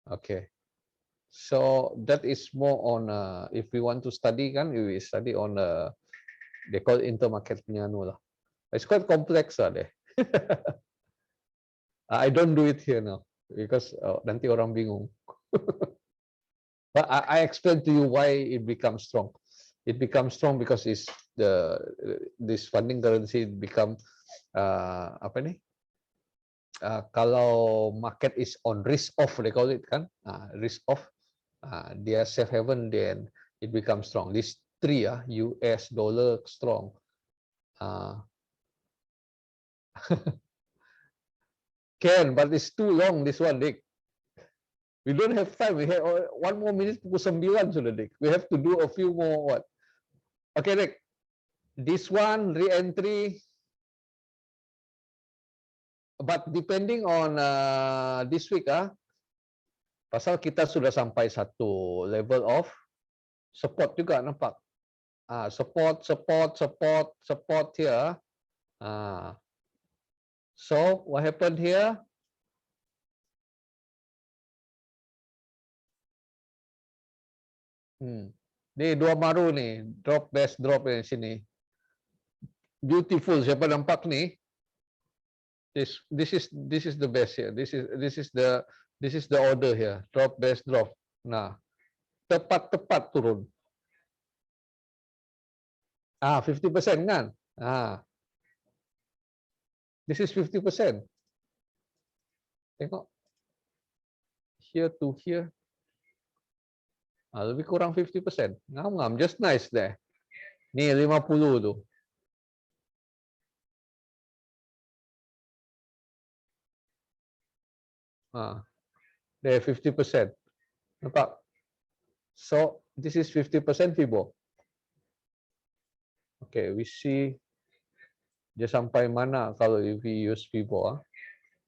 Okay. So that is more on if we want to study kan, we study on they call intermarket punya lah. It's quite complex deh. I don't do it here now because nanti orang bingung. But I explain to you why it becomes strong. It becomes strong because it's this funding currency become apa ni? Kalau market is on risk off, they call it kan, risk off. Dia safe haven, then it becomes strong. This three US dollar strong. Can, but it's too long this one, Dick. We don't have time. We have 1 more minute pukul 9 sudah, Dick. We have to do a few more what? Okay, Dick. This one re-entry. But depending on this week pasal kita sudah sampai satu level of support juga, nampak? Support here. So what happened here? Ni dua baru ni, drop best drop di sini. Beautiful, siapa nampak ni? This is the best here. This is the order here. Drop best drop. Nah, tepat turun. 50% kan? This is 50%. Tengok. Here to here. Lebih kurang 50%. Ngam-ngam, just nice deh. Ni 50 tu. There 50%. Nampak? So, this is 50% Fibo. Okay, we see dia sampai mana kalau if we use Fibo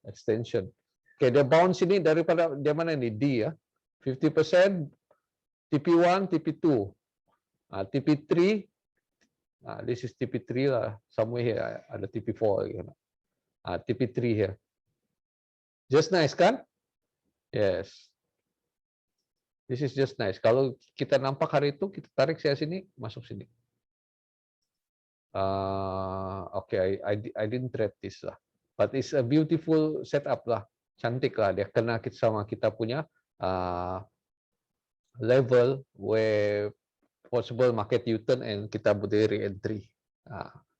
extension. Okay, dia bounce ini daripada dia mana ni? D ya. 50%, TP1, TP2. TP3, this is TP3 lah. Somewhere here ada TP4 lagi. TP3 here. Just nice kan? Yes. This is just nice. Kalau kita nampak hari itu, kita tarik saya sini, masuk sini. Okay, I didn't trade this lah. But it's a beautiful setup lah. Cantik lah. Dia kena sama kita punya level where possible market U-turn and kita boleh re-entry.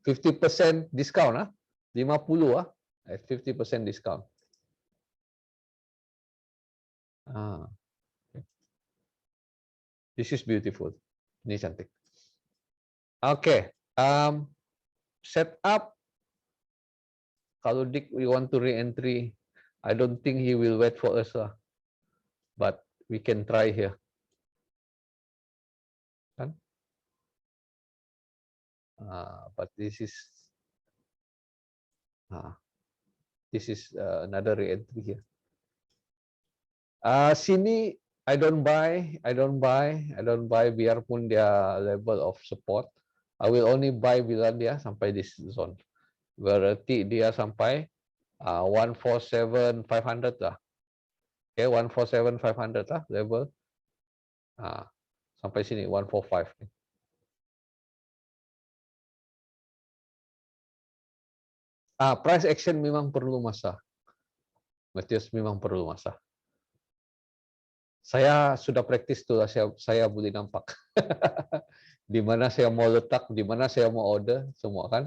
50% discount 50 at 50% discount. This is beautiful. Ini cantik. Okay. Set up. Kalau Dick we want to re-entry, I don't think he will wait for us lah. But we can try here. Kan? But this is another re-entry here. Sini I don't buy biarpun dia level of support. I will only buy bila dia sampai this zone. Berarti dia sampai 147,500 lah. Okay, 147,500 lah level. Sampai sini 145. Price action memang perlu masa. Matius memang perlu masa. Saya sudah praktis tu lah, saya boleh nampak. Di mana saya mau letak, di mana saya mau order, semua kan.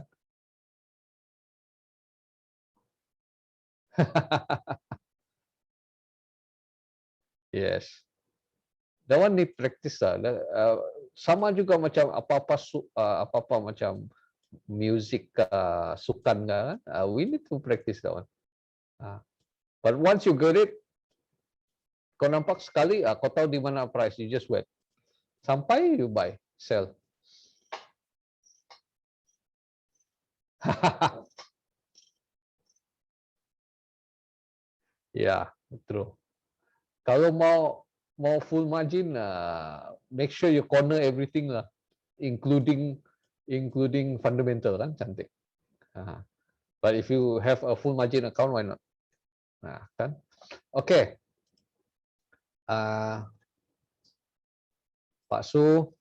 Yes. That one need practice lah. Sama juga macam apa-apa macam music, sukan kan. We need to practice that one. But once you get it, kau nampak sekali, kau tahu di mana price, you just wait. Sampai you buy, sell. Ya, true. Kalau mau full margin, make sure you corner everything lah, including fundamental kan, cantik. But if you have a full margin account, why not? Kan? Okay. Pak Su,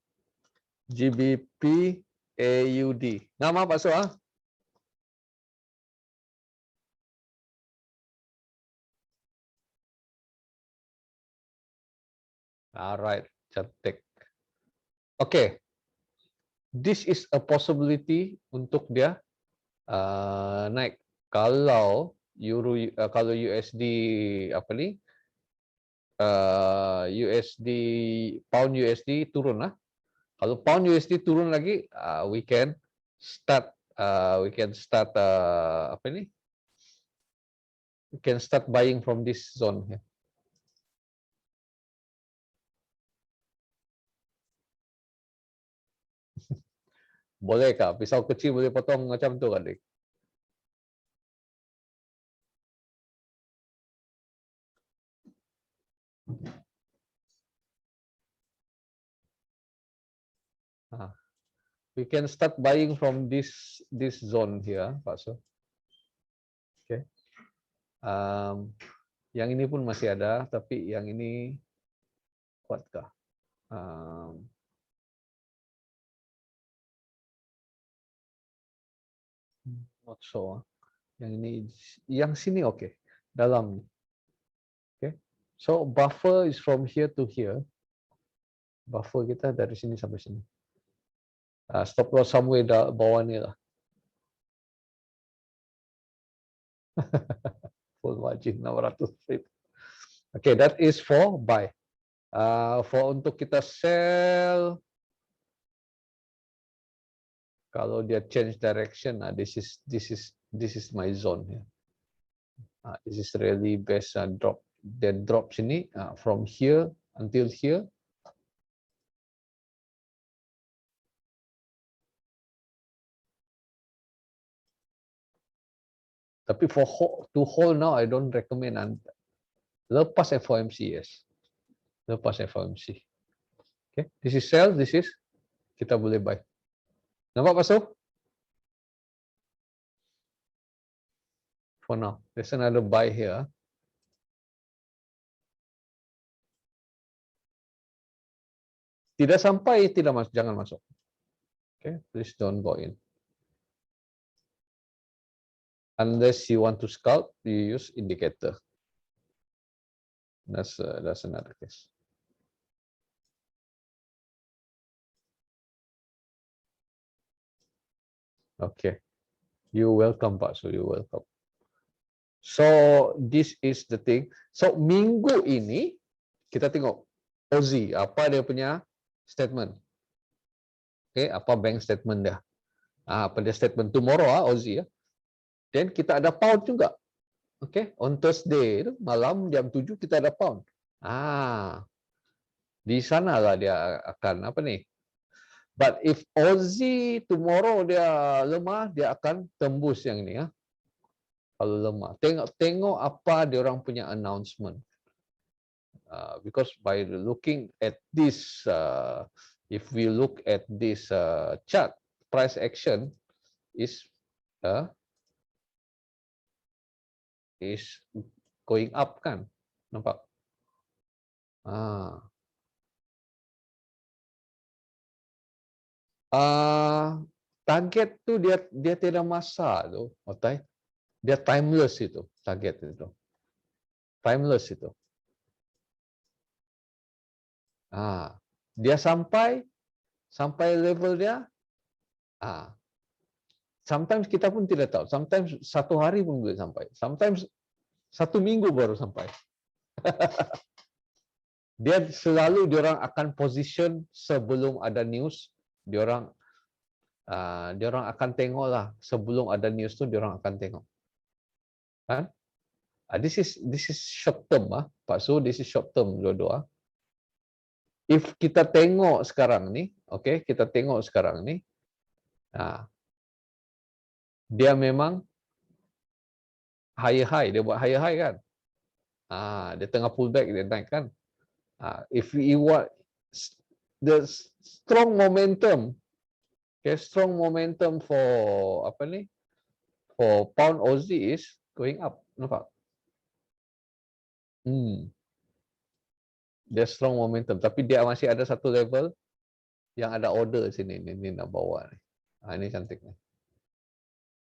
GBP, AUD. Nama Pak Su Alright, cantik. Okay. This is a possibility untuk dia naik. Kalau kalau USD apa ni? USD pound USD turun lah. Kalau pound USD turun lagi, we can start apa ni? We can start buying from this zone here. Boleh kah? Pisau kecil boleh potong macam tu kan, Dik? We can start buying from this zone here, Pak So. Okay. Yang ini pun masih ada, tapi yang ini kuatkah? Not so. Yang ini, yang sini oke. Dalam. Okay. So buffer is from here to here. Buffer kita dari sini sampai sini. Stop loss somewhere bawah ni lah. Full margin 600 pip. Okay, that is for buy. For untuk kita sell, kalau dia change direction, this is my zone here. This is really best drop. Then drop sini from here until here. Tapi to hold now, I don't recommend. Lepas FOMC, yes. Lepas FOMC. Okay, this is sell, this is kita boleh buy. Nampak pasal? For now, there's another buy here. Tidak sampai, jangan masuk. Okay, please don't go in. Unless you want to scalp, you use indicator. That's another case. Okay, you welcome Pak. So you welcome. So this is the thing. So minggu ini kita tengok Aussie apa dia punya statement. Okay, apa bank statement dia? Apa dia statement tomorrow Aussie ya. Then kita ada pound juga. Okay, on Thursday malam jam 7 kita ada pound. Di sanalah dia akan apa nih? But if Aussie tomorrow dia lemah, dia akan tembus yang ini ya. Kalau lemah, tengok apa dia orang punya announcement. Because by looking at this, if we look at this chart, price action is going up kan, nampak? Target tu dia tidak masa tu, otai. Dia timeless itu, target itu. Timeless itu. Dia sampai level dia. Sometimes kita pun tidak tahu. Sometimes 1 hari pun boleh sampai. Sometimes 1 minggu baru sampai. Dia selalu diorang akan position sebelum ada news. Diorang akan tengok lah sebelum ada news tu diorang akan tengok. Kan? This is short term Pak Su. This is short term dua-dua. If kita tengok sekarang ni, okay, kita tengok sekarang ni. Dia memang higher high, dia buat higher high kan. Dia tengah pullback, dia naik kan. If we want the strong momentum, okay, strong momentum for apa ni? For pound Aussie is going up, nampak? Dia strong momentum, tapi dia masih ada satu level yang ada order sini, ni nak bawa ni. Ini cantik ni.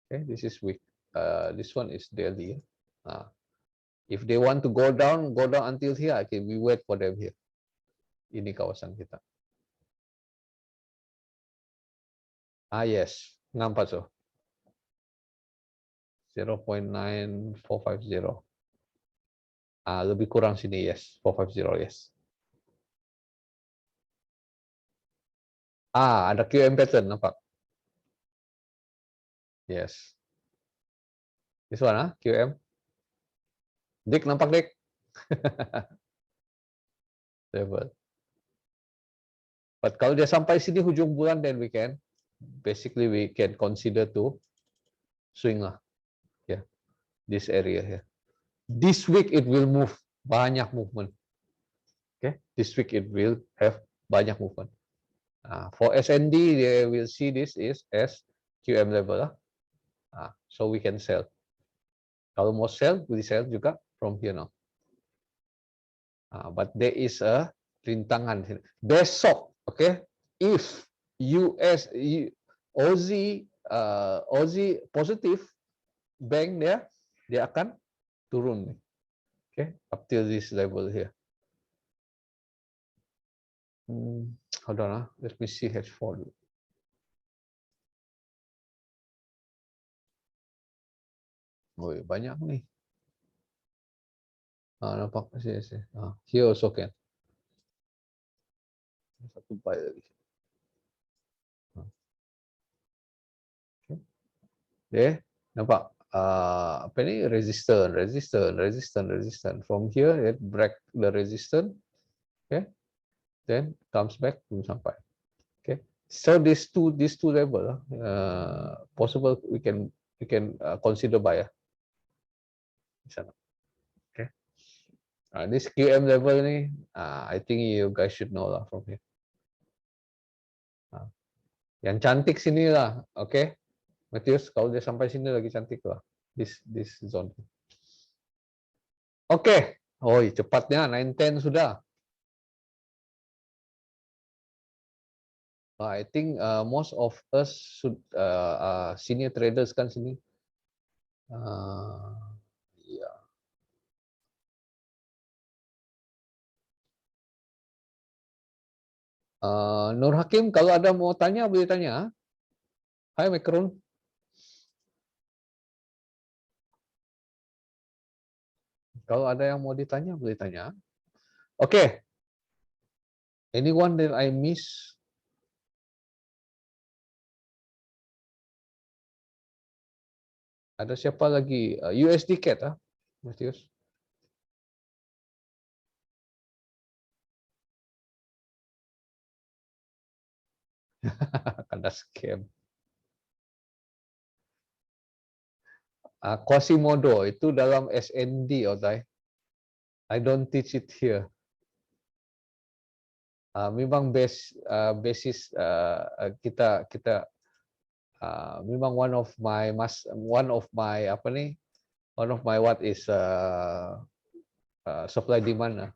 Okay, this is weak. This one is daily. If they want to go down until here. Okay, we wait for them here. Ini kawasan kita. Yes, nampak so. 0.9450. Lebih kurang sini, yes. 450, yes. Ada QM pattern, nampak? Yes. This one, QM. Dik, nampak Dik? Level. But kalau dia sampai sini hujung bulan, then we can consider to swing lah. Yeah. This area here. This week it will move. Banyak movement. Okay. This week it will have banyak movement. For SND, they will see this is as QM level lah. So we can sell. Kalau mau sell, we sell juga from here now. But there is a rintangan sini. Besok, okay, if Aussie positif, bank dia akan turun nih. Okay, up till this level here. Hold on, let me see H4 dulu. Oh, banyak nih. Nampak sih. Here also can. Satu buy lagi. Okay. Nampak apa ni, resistance. From here it break the resistance, okay, then comes back belum sampai. Okay, so these two level possible we can consider buy di sana. Okay, this QM level ni I think you guys should know lah from here. Yang cantik sini lah, okay Matius, kalau dia sampai sini lagi cantik lah, this zone. Oke, oh cepatnya 9:10 sudah. I think most of us should senior traders kan sini. Yeah. Nur Hakim, kalau ada mau tanya boleh tanya. Hai Macaron. Kalau ada yang mau ditanya boleh tanya. Oke. Anyone that I miss? Ada siapa lagi? USD CAD Matius? Ada scam. Quasimodo itu dalam SND, Otai. I don't teach it here. Memang basis kita memang one of my what is supply demand.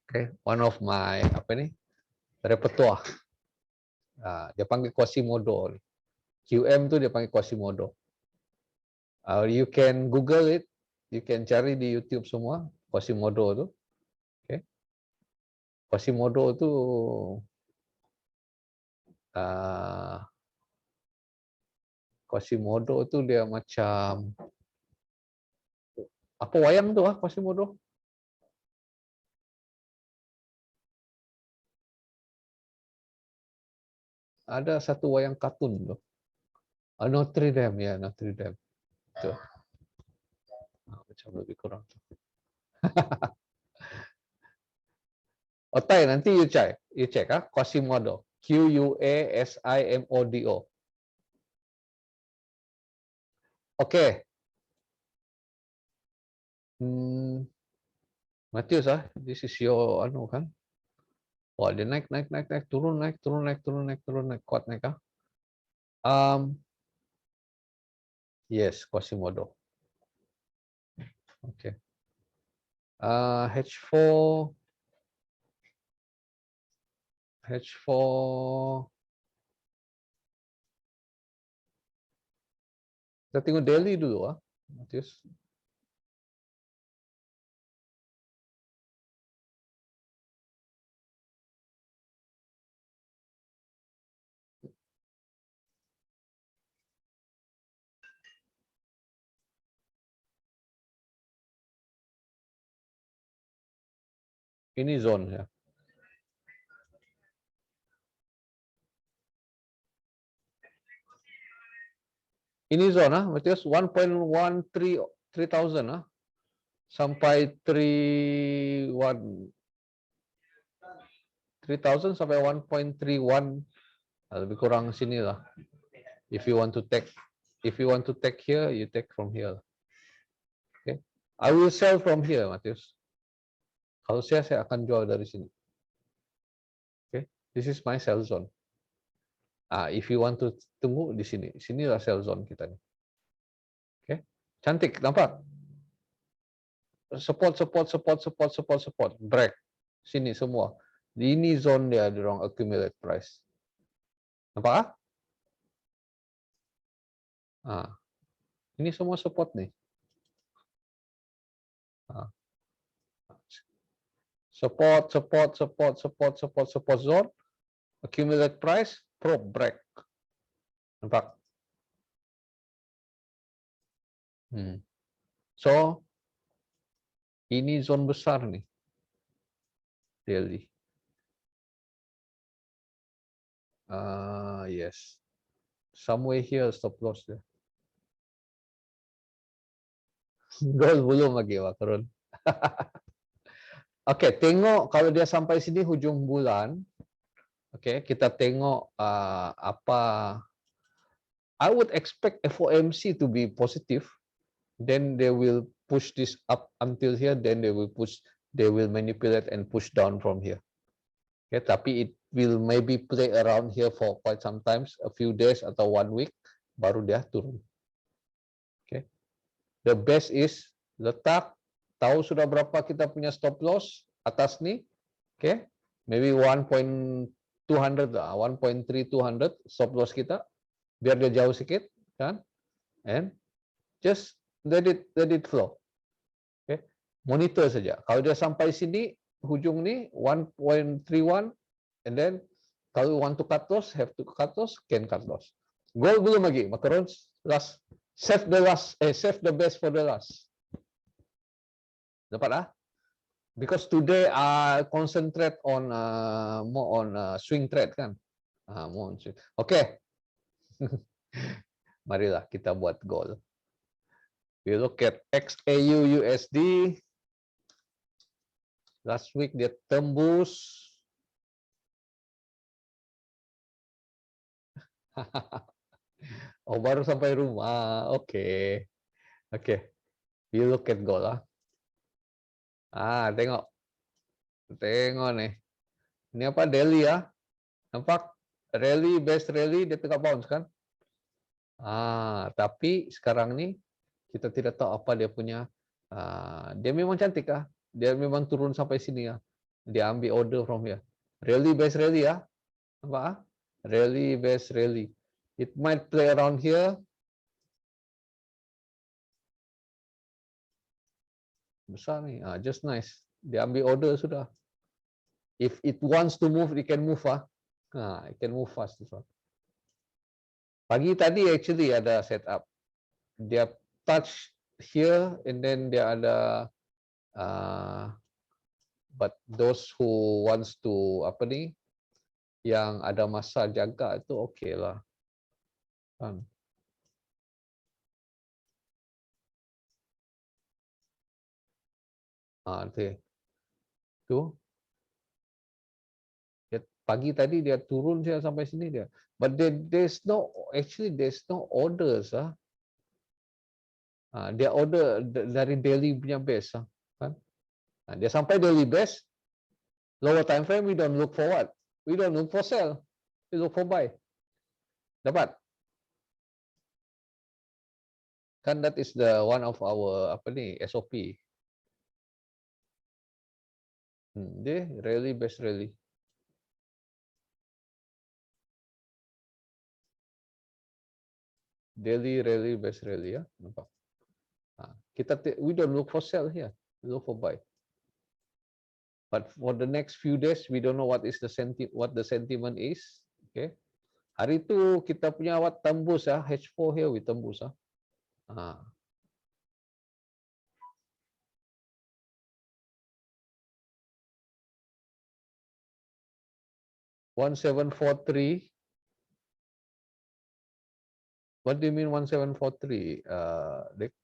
Okay, one of my repertoire. Dia panggil Quasimodo. QM tu dia panggil Quasimodo. You can Google it, you can cari di YouTube semua Quasimodo tu. Okay. Quasimodo tu Quasimodo tu dia macam apa wayang tu Quasimodo? Ada satu wayang kartun tu. Notre Dame ya, Notre Dame. Tuh. Macam lebih kurang. Otai, nanti you check Quasimodo. Quasimodo. Oke. Matius this is your kan? Wah, dia naik, turun, kuat naik yes, Quasimodo. Oke. H4 kita tengok daily dulu Matius. Ini zone ya. Ini zone Matius 1.13,000 sampai 3,000 sampai 1.31 lebih kurang sini lah. If you want to take here, you take from here. Okay. I will sell from here, Matius. Kalau saya akan jual dari sini. Okay. This is my sell zone. If you want to tunggu di sini, sinilah sell zone kita nih. Okay. Cantik, nampak? Support, break. Sini semua. Ini zone dia dorong accumulate price. Nampak? Ah, ini semua support nih. Ah. Support zone, accumulate price, probe break. Nampak? So, ini zone besar nih. Daily. Yes. Somewhere here stop loss dia. Gold belum lagi Pak Karun. Oke, tengok kalau dia sampai sini hujung bulan. Oke, kita tengok apa. I would expect FOMC to be positive. Then they will push this up until here. Then they will manipulate and push down from here. Okay, tapi it will maybe play around here for quite some times, a few days atau 1 week, baru dia turun. Okay, the best is letak, tahu sudah berapa kita punya stop loss atas nih, okay, maybe 1.200 lah, 1.3200 stop loss kita, biar dia jauh sedikit, kan, and just let it flow. Okay, monitor saja. Kalau dia sampai sini, hujung ni 1.31, and then kalau want to cut loss, have to cut loss, can cut loss. Gold belum lagi, Macaron last, save the best for the last. Dapat ah? Because today I concentrate on more on swing trade kan. More on swing. Okay. Marilah kita buat gold. We look at XAU USD. Last week dia tembus. Oh, baru sampai rumah. Oke. Oke. We look at gold lah. Tengok. Tengok nih. Ini apa? Daily ya. Nampak? Rally, best rally, dia tengah bounce kan? Tapi sekarang nih kita tidak tahu apa dia punya. Dia memang cantik kah? Dia memang turun sampai sini ya. Dia ambil order from here. Rally, best rally ya. Nampak? Rally, best rally. It might play around here. Besar nih. Just nice. Dia ambil order sudah. If it wants to move, it can move. It can move fast. This one. Pagi tadi actually ada setup. Dia touch here and then dia ada but those who wants to apa ni yang ada masa jaga itu okay lah. Kan. Tu. Pagi tadi dia turun saya sampai sini dia. But there's no orders dia order dari daily punya base kan. Dia sampai daily base, lower time frame we don't look for what? We don't look for sell. We look for buy. Dapat. Kan that is the one of our apa ni SOP. Dia rally base rally. Daily rally base rally ya, nampak. We don't look for sell here, we look for buy. But for the next few days, we don't know what the sentiment is. Okay, hari itu kita punya what tembus H4 here we tembus 1743. What do you mean 1743, Dick?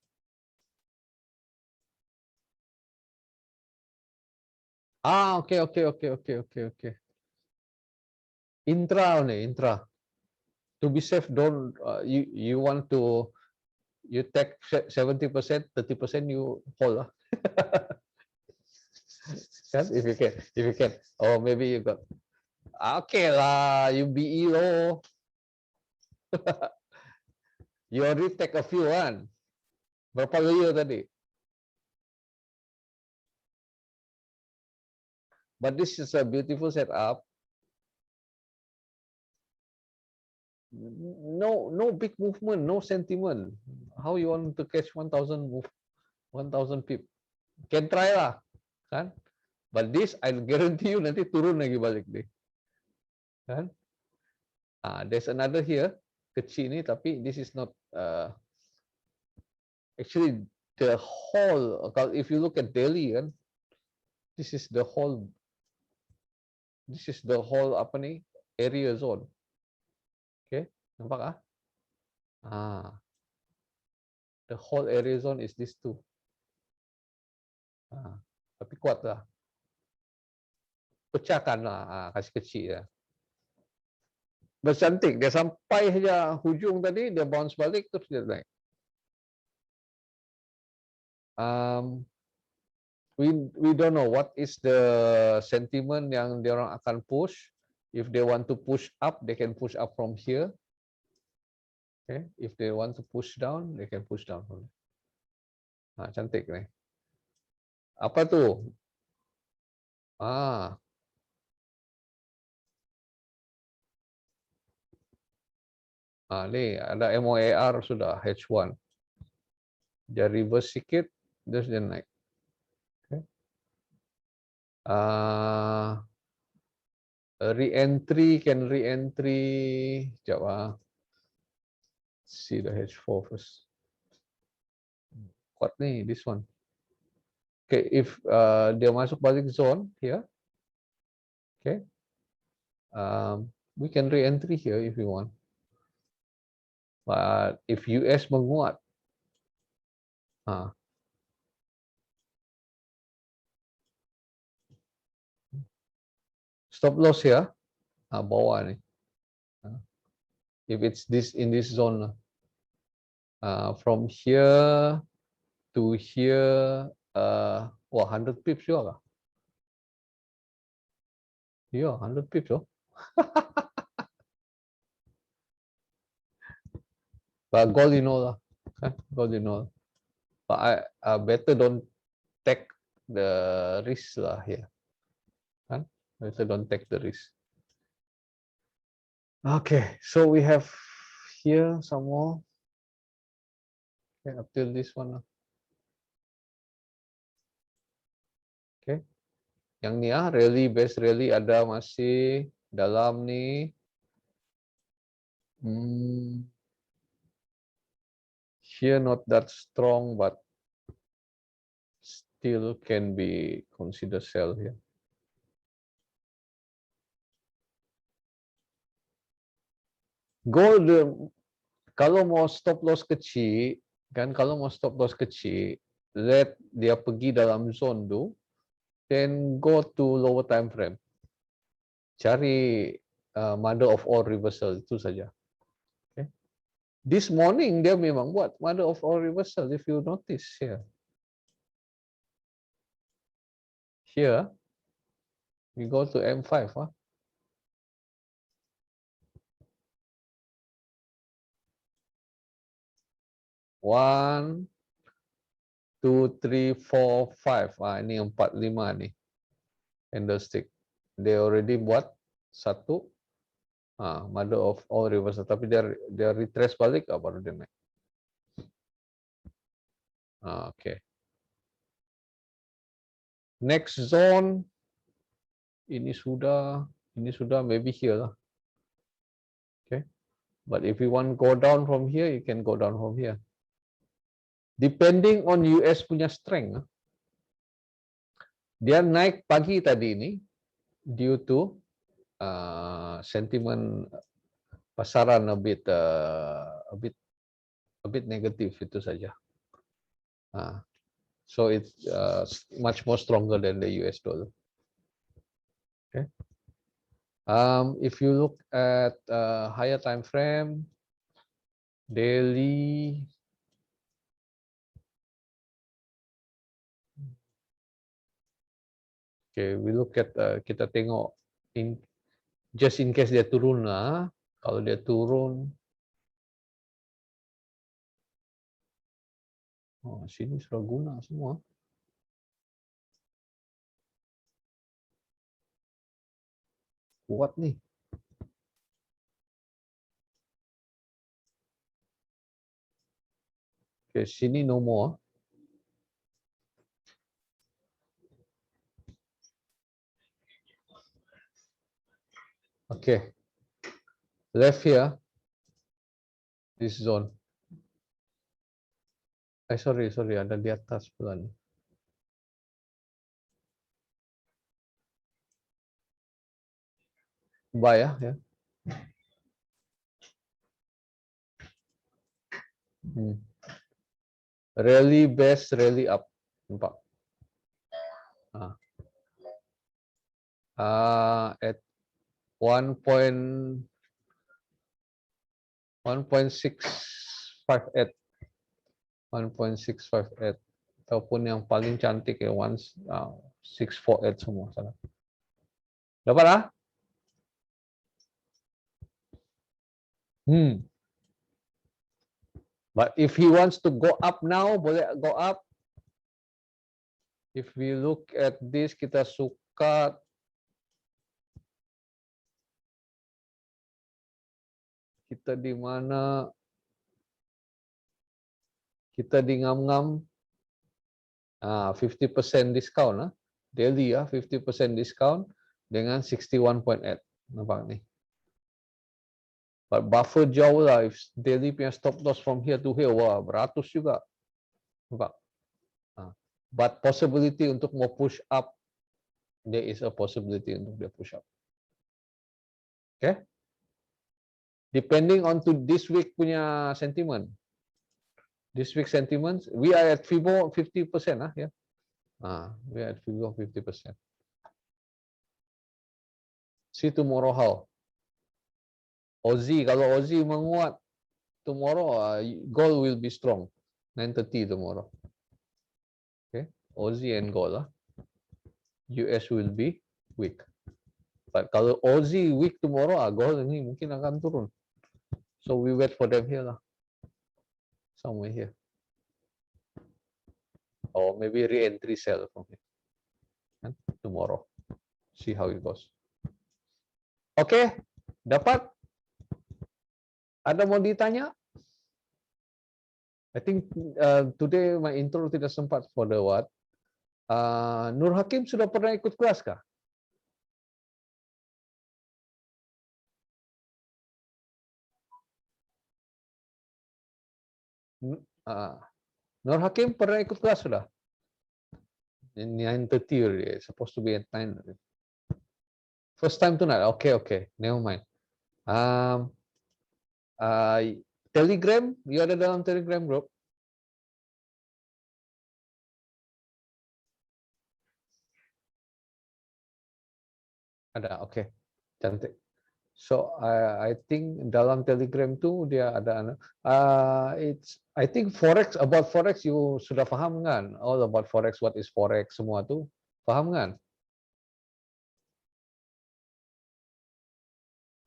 Okay. Intra nih, intra. To be safe, don't you want to take 70%, 30% you hold kan? If you can. Oh, maybe you got. Okay lah, you BE loh. You already take a few kan? Berapa layer tadi? But this is a beautiful setup. No big movement, no sentiment. How you want to catch 1,000 pip? Can try lah, kan? But this I guarantee you nanti turun lagi balik deh, kan? There's another here, kecil ni, tapi this is not actually the whole. If you look at Delhi, kan, this is the whole apa ni area zone. Okay, nampak the whole area zone is this two. Tapi kuat lah. Pecahkan lah, kasih kecil ya. Bercantik, dia sampai saja hujung tadi, dia bounce balik terus dia naik. We don't know what is the sentiment yang dia orang akan push. If they want to push up, they can push up from here. Okay, if they want to push down, they can push down from here. Cantik nih. Apa tuh? Nih ada MOAR sudah H1. Dia reverse sedikit, terus dia naik. Okay. Re-entry, can re-entry. Sekejap see the H4 first. Kuat nih, this one. Okay, if dia masuk balik zone here, okay, we can re-entry here if you want. But if US menguat, stop loss here, bawah nih. If it's in this zone, from here to here, 100 pips juga. Yeah, 100 pips. But gold, you know lah. Gold, you know. But I better don't take the risk lah here. Better don't take the risk. Okay, so we have here some more. Okay, up till this one. Okay, yang ni rally base rally ada masih dalam ni. Here not that strong, but still can be considered sell here. Gold, kalau mau stop loss kecil, kan, kalau mau stop loss kecil, let dia pergi dalam zone tu, then go to lower time frame. Cari mother of all reversal, itu saja. Okay. This morning dia memang buat mother of all reversal, if you notice here. Here, we go to M5. 1, 2, 3, 4, 5. Ini 4, 5 nih. Candlestick. They already buat satu. Mother of all reversal. Tapi dia retrace balik, baru dia naik. Okay. Next zone. Ini sudah maybe here lah. Okay. But if you want go down from here, you can go down from here. Depending on US punya strength. Dia naik pagi tadi ini due to sentiment pasaran a bit negatif, itu saja. So it's much more stronger than the US dollar. Okay. If you look at higher time frame, daily. Okay, we look at kita tengok just in case dia turun lah. Kalau dia turun, sini sudah guna semua. kuat nih. Oke, sini no more. Oke, left here, this zone. Sorry, ada di atas pelan. Buy ya. Rally best, rally up. Nampak? At 1.658. 1.658 ataupun yang paling cantik ya 1.648 semua sana. Dapat lah? But if he wants to go up now, boleh go up. If we look at this, kita suka kita di mana? Kita di ngam-ngam 50% discount daily 50% discount dengan 61.8. Nampak ni. But buffer jauh lah, if daily punya stop loss from here to here, wah beratus juga. Nampak? But possibility untuk mau push up, there is a possibility untuk dia push up. Okay? Depending on to this week punya sentiment. This week sentiments, we are at FIBO 50% ya. We are at FIBO 50%. See tomorrow how. Aussie, kalau Aussie menguat tomorrow, gold will be strong. 9:30 tomorrow. Okay, Aussie and gold US will be weak. But kalau Aussie weak tomorrow, gold ini mungkin akan turun. So we wait for them here lah. Somewhere here. Or maybe re-entry sell from here. Tomorrow. See how it goes. Okay, dapat? Ada mau ditanya? I think today my intro tidak sempat for the what. Nur Hakim sudah pernah ikut kelas kah? Nur Hakim pernah ikut kelas sudah? 9:30 already. Supposed to be at 9. First time tonight. Okay. Never mind. Telegram, you ada dalam Telegram group? Ada, okay. Cantik. So I think dalam Telegram tu dia ada I think forex, about forex you sudah faham kan? All about forex, what is forex, semua tu faham kan?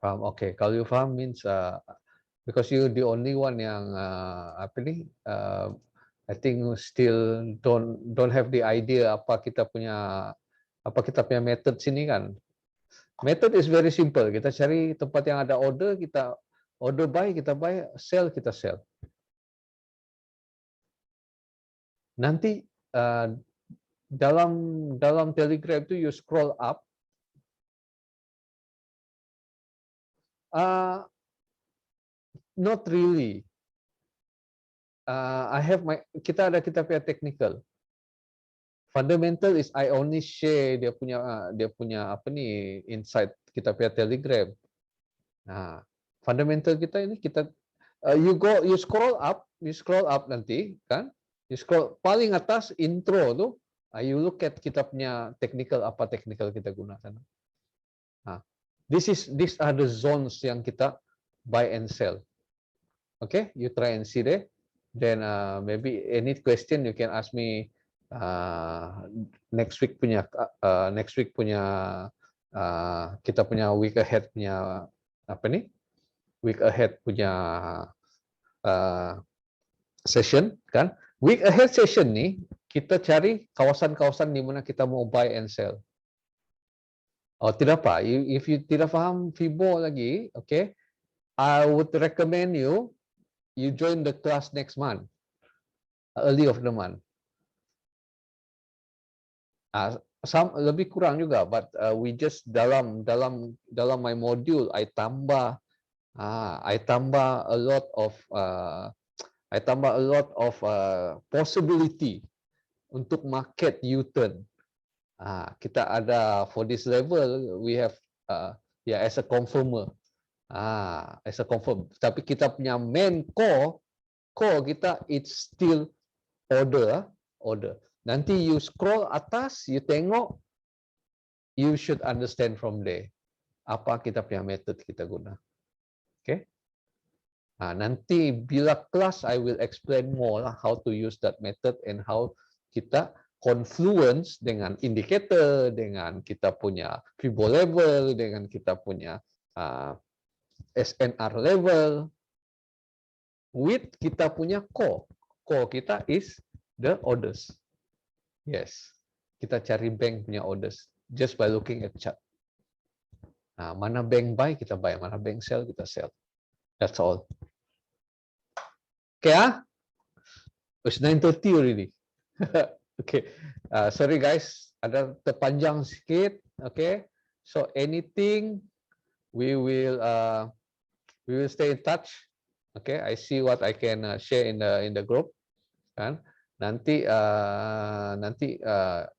Faham, okay. Kalau you faham means because you the only one yang I think still don't have the idea apa kita punya method sini kan. Method is very simple. Kita cari tempat yang ada order, kita order buy, kita buy, sell, kita sell. Nanti dalam Telegram itu you scroll up. Not really. Kita punya technical. Fundamental is I only share dia punya insight kita punya Telegram. Nah, fundamental kita ini you scroll up nanti kan, you scroll paling atas intro tuh, you look at kita punya technical kita gunakan. Nah, these are the zones yang kita buy and sell. Okay, you try and see there. Then maybe any question you can ask me next week punya kita punya week ahead punya week ahead punya session kan. Week ahead session nih kita cari kawasan-kawasan di mana kita mau buy and sell. Oh, tidak apa. If you tidak faham Fibo lagi, okay, I would recommend you join the class next month, early of the month. Lebih kurang juga, but we just dalam my module I tambah a lot of possibility untuk market U-turn. Kita ada for this level we have as a confirmer. As a confirm. Tapi kita punya main core kita it's still order. Nanti you scroll atas, you tengok, you should understand from there apa kita punya method kita guna. Okay? Nanti bila kelas I will explain more lah how to use that method and how kita confluence dengan indicator, dengan kita punya Fibo level, dengan kita punya SNR level, with kita punya core. Core kita is the orders. Yes, kita cari bank punya orders just by looking at chart. Mana bank buy kita buy, mana bank sell kita sell. That's all. Okay, it's 9:30 already. Okay, sorry guys, ada terpanjang sedikit. Okay, so anything we will stay in touch. Okay, I see what I can share in the group. Kan? Nanti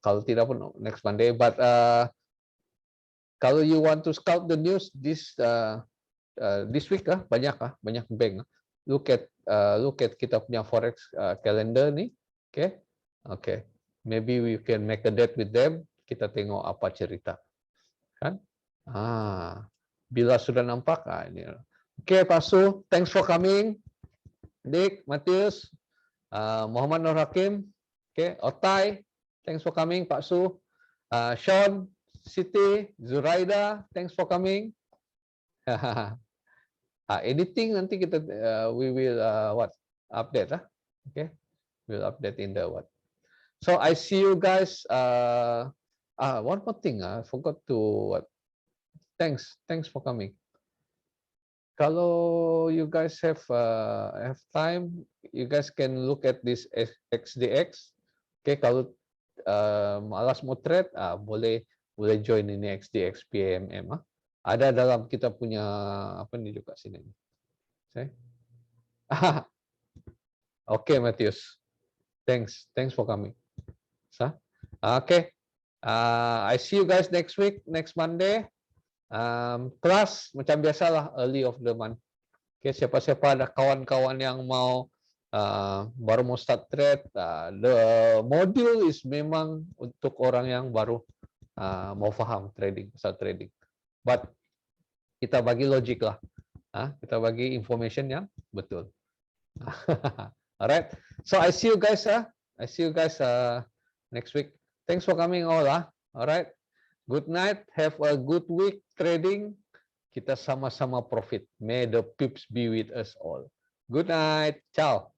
kalau tidak pun next Monday. But kalau you want to scout the news this week banyak bank. Look at kita punya forex calendar nih. Okay. Maybe we can make a date with them. Kita tengok apa cerita. Kan? Bila sudah nampak ini. Okay, Pak Su, thanks for coming. Dick, Matius, Muhammad Nur Hakim, okay, Otai, thanks for coming. Pak Su, Sean, Siti, Zuraida, thanks for coming. Anything nanti kita we will update okay, we'll update in the what. So I see you guys. One more thing, I forgot to what. Thanks for coming. Kalau you guys have time, you guys can look at this XDX. Okay, kalau malas mau trade, boleh join ini XDX PMM. Ada dalam kita punya apa nih juga sini. Okay, Matthias. Thanks for coming. Okay. I see you guys next week, next Monday. Kelas macam biasalah early of the month. Okay, siapa-siapa ada kawan-kawan yang mau baru mau start trade, the module is memang untuk orang yang baru mau paham start trading. But kita bagi logik lah, kita bagi information yang betul. Alright, so I see you guys. Next week. Thanks for coming all. Alright. Good night. Have a good week trading. Kita sama-sama profit. May the pips be with us all. Good night. Ciao.